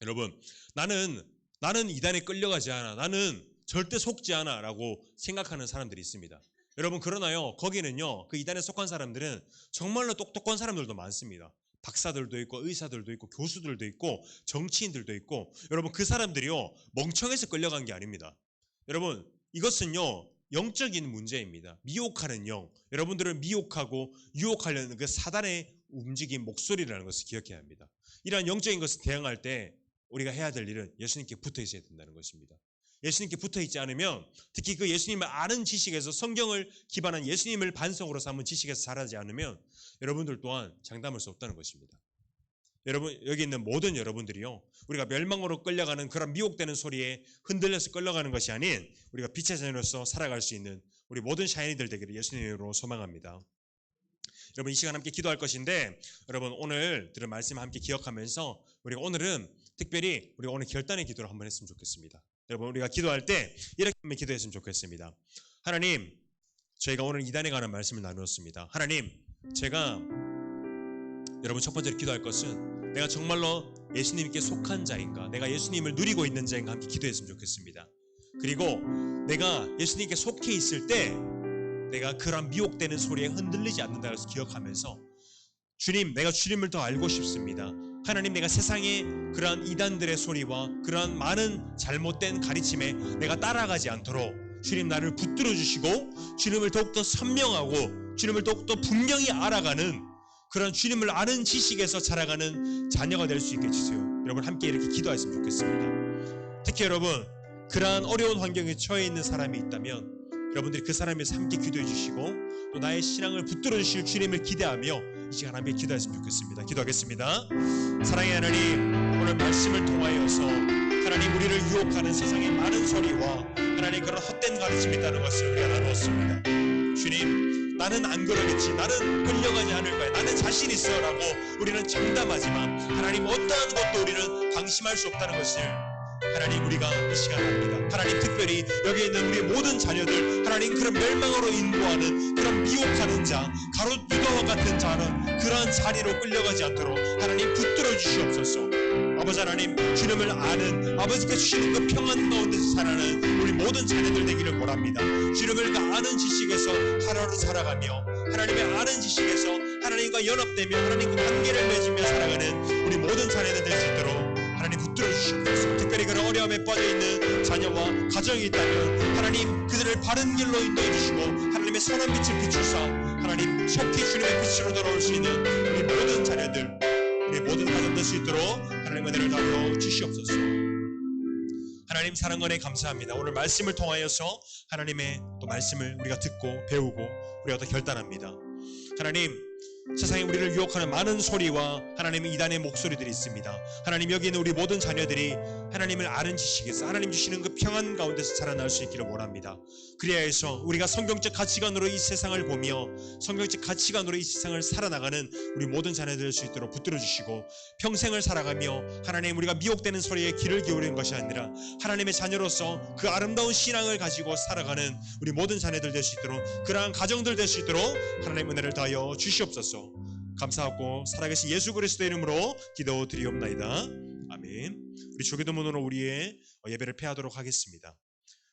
여러분, 나는 이단에 끌려가지 않아, 나는 절대 속지 않아 라고 생각하는 사람들이 있습니다. 여러분, 그러나요, 거기는요, 그 이단에 속한 사람들은 정말로 똑똑한 사람들도 많습니다. 박사들도 있고 의사들도 있고 교수들도 있고 정치인들도 있고, 여러분, 그 사람들이요, 멍청해서 끌려간 게 아닙니다. 여러분, 이것은요, 영적인 문제입니다. 미혹하는 영, 여러분들을 미혹하고 유혹하려는 그 사단의 움직임, 목소리라는 것을 기억해야 합니다. 이러한 영적인 것을 대응할 때 우리가 해야 될 일은 예수님께 붙어 있어야 된다는 것입니다. 예수님께 붙어 있지 않으면, 특히 그 예수님을 아는 지식에서, 성경을 기반한 예수님을 반석으로 삼은 지식에서 자라지 않으면 여러분들 또한 장담할 수 없다는 것입니다. 여러분, 여기 있는 모든 여러분들이요, 우리가 멸망으로 끌려가는 그런 미혹되는 소리에 흔들려서 끌려가는 것이 아닌 우리가 빛의 자녀로서 살아갈 수 있는 우리 모든 샤이니들 되기를 예수님으로 소망합니다. 여러분, 이 시간 함께 기도할 것인데, 여러분, 오늘 들은 말씀 함께 기억하면서 우리가 오늘은 특별히 우리가 오늘 결단의 기도를 한번 했으면 좋겠습니다. 여러분, 우리가 기도할 때 이렇게 한번 기도했으면 좋겠습니다. 하나님, 저희가 오늘 이단에 관한 말씀을 나누었습니다. 하나님, 제가 여러분 첫 번째로 기도할 것은 내가 정말로 예수님께 속한 자인가, 내가 예수님을 누리고 있는 자인가 함께 기도했으면 좋겠습니다. 그리고 내가 예수님께 속해 있을 때 내가 그런 미혹되는 소리에 흔들리지 않는다는 것을 기억하면서, 주님, 내가 주님을 더 알고 싶습니다. 하나님, 내가 세상의 그러한 이단들의 소리와 그러한 많은 잘못된 가르침에 내가 따라가지 않도록 주님 나를 붙들어 주시고, 주님을 더욱더 선명하고 주님을 더욱더 분명히 알아가는 그런 주님을 아는 지식에서 자라가는 자녀가 될 수 있게 해주세요. 여러분, 함께 이렇게 기도했으면 좋겠습니다. 특히 여러분, 그러한 어려운 환경에 처해 있는 사람이 있다면 여러분들이 그 사람에서 함께 기도해 주시고, 또 나의 신앙을 붙들어 주실 주님을 기대하며 이 시간 함께 기도했으면 좋겠습니다. 기도하겠습니다. 사랑의 하나님, 오늘 말씀을 통하여서 하나님, 우리를 유혹하는 세상의 많은 소리와 하나님 그런 헛된 가르침이 있다는 것을 우리가 나누었습니다. 주님, 나는 안 그러겠지, 나는 끌려가지 않을 거야, 나는 자신 있어 라고 우리는 장담하지만 하나님, 어떠한 것도 우리는 방심할 수 없다는 것을 하나님, 우리가 이 시간 합니다. 하나님, 특별히 여기 있는 우리 모든 자녀들, 하나님, 그런 멸망으로 인도하는 그런 미혹하는 자, 가롯 유다와 같은 자는 그러한 자리로 끌려가지 않도록 하나님 붙들어 주시옵소서. 아버지 하나님, 주님을 아는, 아버지께 주시는 그 평안 가운데서 살아가는 우리 모든 자녀들 되기를 원합니다. 주님을 아는 지식에서 하루하루 살아가며, 하나님의 아는 지식에서 하나님과 연합되며 하나님과 관계를 맺으며 살아가는 우리 모든 자녀들 될 수 있도록 하나님 붙들어 주시옵소서. 특별히 그런 어려움에 빠져있는 자녀와 가정이 있다면 하나님, 그들을 바른 길로 인도해 주시고 하나님의 선한 빛을 비추사 하나님, 속히 주님의 빛으로 돌아올 수 있는 우리 모든 자녀들, 우리 모든 가정 될 수 있도록 하나님의 은혜를 더하여 주시옵소서. 하나님, 사랑과 은혜 감사합니다. 오늘 말씀을 통하여서 하나님의 또 말씀을 우리가 듣고 배우고 우리가 더 결단합니다. 하나님, 세상에 우리를 유혹하는 많은 소리와 하나님의 이단의 목소리들이 있습니다. 하나님, 여기 있는 우리 모든 자녀들이 하나님을 아는 지식에서 하나님 주시는 그 평안 가운데서 자라날 수 있기를 원합니다. 그래야 해서 우리가 성경적 가치관으로 이 세상을 보며 성경적 가치관으로 이 세상을 살아나가는 우리 모든 자녀들 될 수 있도록 붙들어 주시고, 평생을 살아가며 하나님, 우리가 미혹되는 소리에 귀를 기울이는 것이 아니라 하나님의 자녀로서 그 아름다운 신앙을 가지고 살아가는 우리 모든 자녀들 될 수 있도록, 그러한 가정들 될 수 있도록 하나님 은혜를 다하여 주시옵소서. 감사하고 살아계신 예수 그리스도의 이름으로 기도드리옵나이다. 아멘. 우리 조기도문으로 우리의 예배를 폐하도록 하겠습니다.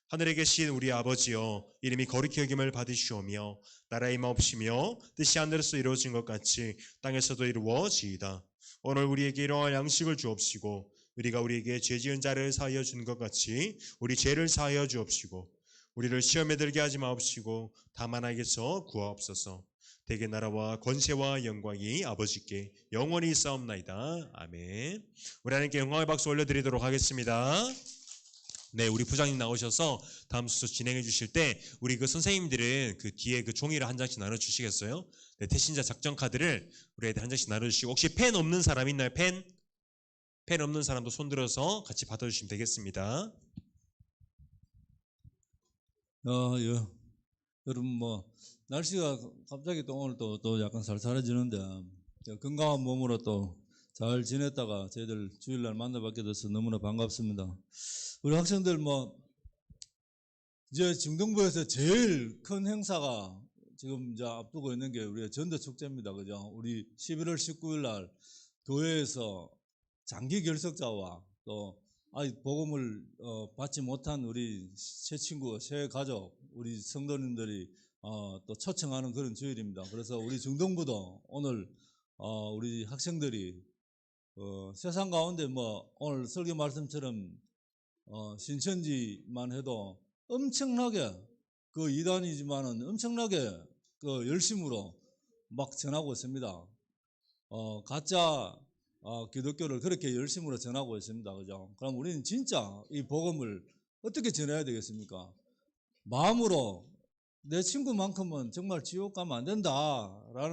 하늘에 계신 우리 아버지여, 이름이 거룩히 여김을 받으시오며 나라의 임하옵시며 뜻이 하늘에서 이루어진 것 같이 땅에서도 이루어지이다. 오늘 우리에게 일용할 양식을 주옵시고, 우리가 우리에게 죄 지은 자를 사하여 준 것 같이 우리 죄를 사하여 주옵시고, 우리를 시험에 들게 하지 마옵시고 다만 악에서 구하옵소서. 대개 나라와 권세와 영광이 아버지께 영원히 있사옵나이다. 아멘. 우리 하나님께 영광의 박수 올려드리도록 하겠습니다. 네, 우리 부장님 나오셔서 다음 순서 진행해 주실 때 우리 그 선생님들은 그 뒤에 그 종이를 한 장씩 나눠 주시겠어요? 네, 태신자 작전 카드를 우리 애들 한 장씩 나눠 주시고, 혹시 펜 없는 사람 있나요? 펜 없는 사람도 손 들어서 같이 받아 주시면 되겠습니다. 예. 여러분 뭐 날씨가 갑자기 또 오늘 또 약간 살살해지는데 건강한 몸으로 또 잘 지냈다가 저희들 주일날 만나뵙게 돼서 너무나 반갑습니다. 우리 학생들 뭐 이제 중등부에서 제일 큰 행사가 지금 이제 앞두고 있는 게 우리의 전도 축제입니다. 그죠? 우리 11월 19일 날 교회에서 장기 결석자와 또 아직 복음을 받지 못한 우리 새 친구, 새 가족, 우리 성도님들이 또 초청하는 그런 주일입니다. 그래서 우리 중등부도 오늘 우리 학생들이 세상 가운데 뭐 오늘 설교 말씀처럼 신천지만 해도 엄청나게 그 이단이지만은 엄청나게 그 열심으로 막 전하고 있습니다. 가짜 기독교를 그렇게 열심으로 전하고 있습니다. 그죠? 그럼 우리는 진짜 이 복음을 어떻게 전해야 되겠습니까? 마음으로 내 친구만큼은 정말 지옥 가면 안 된다라는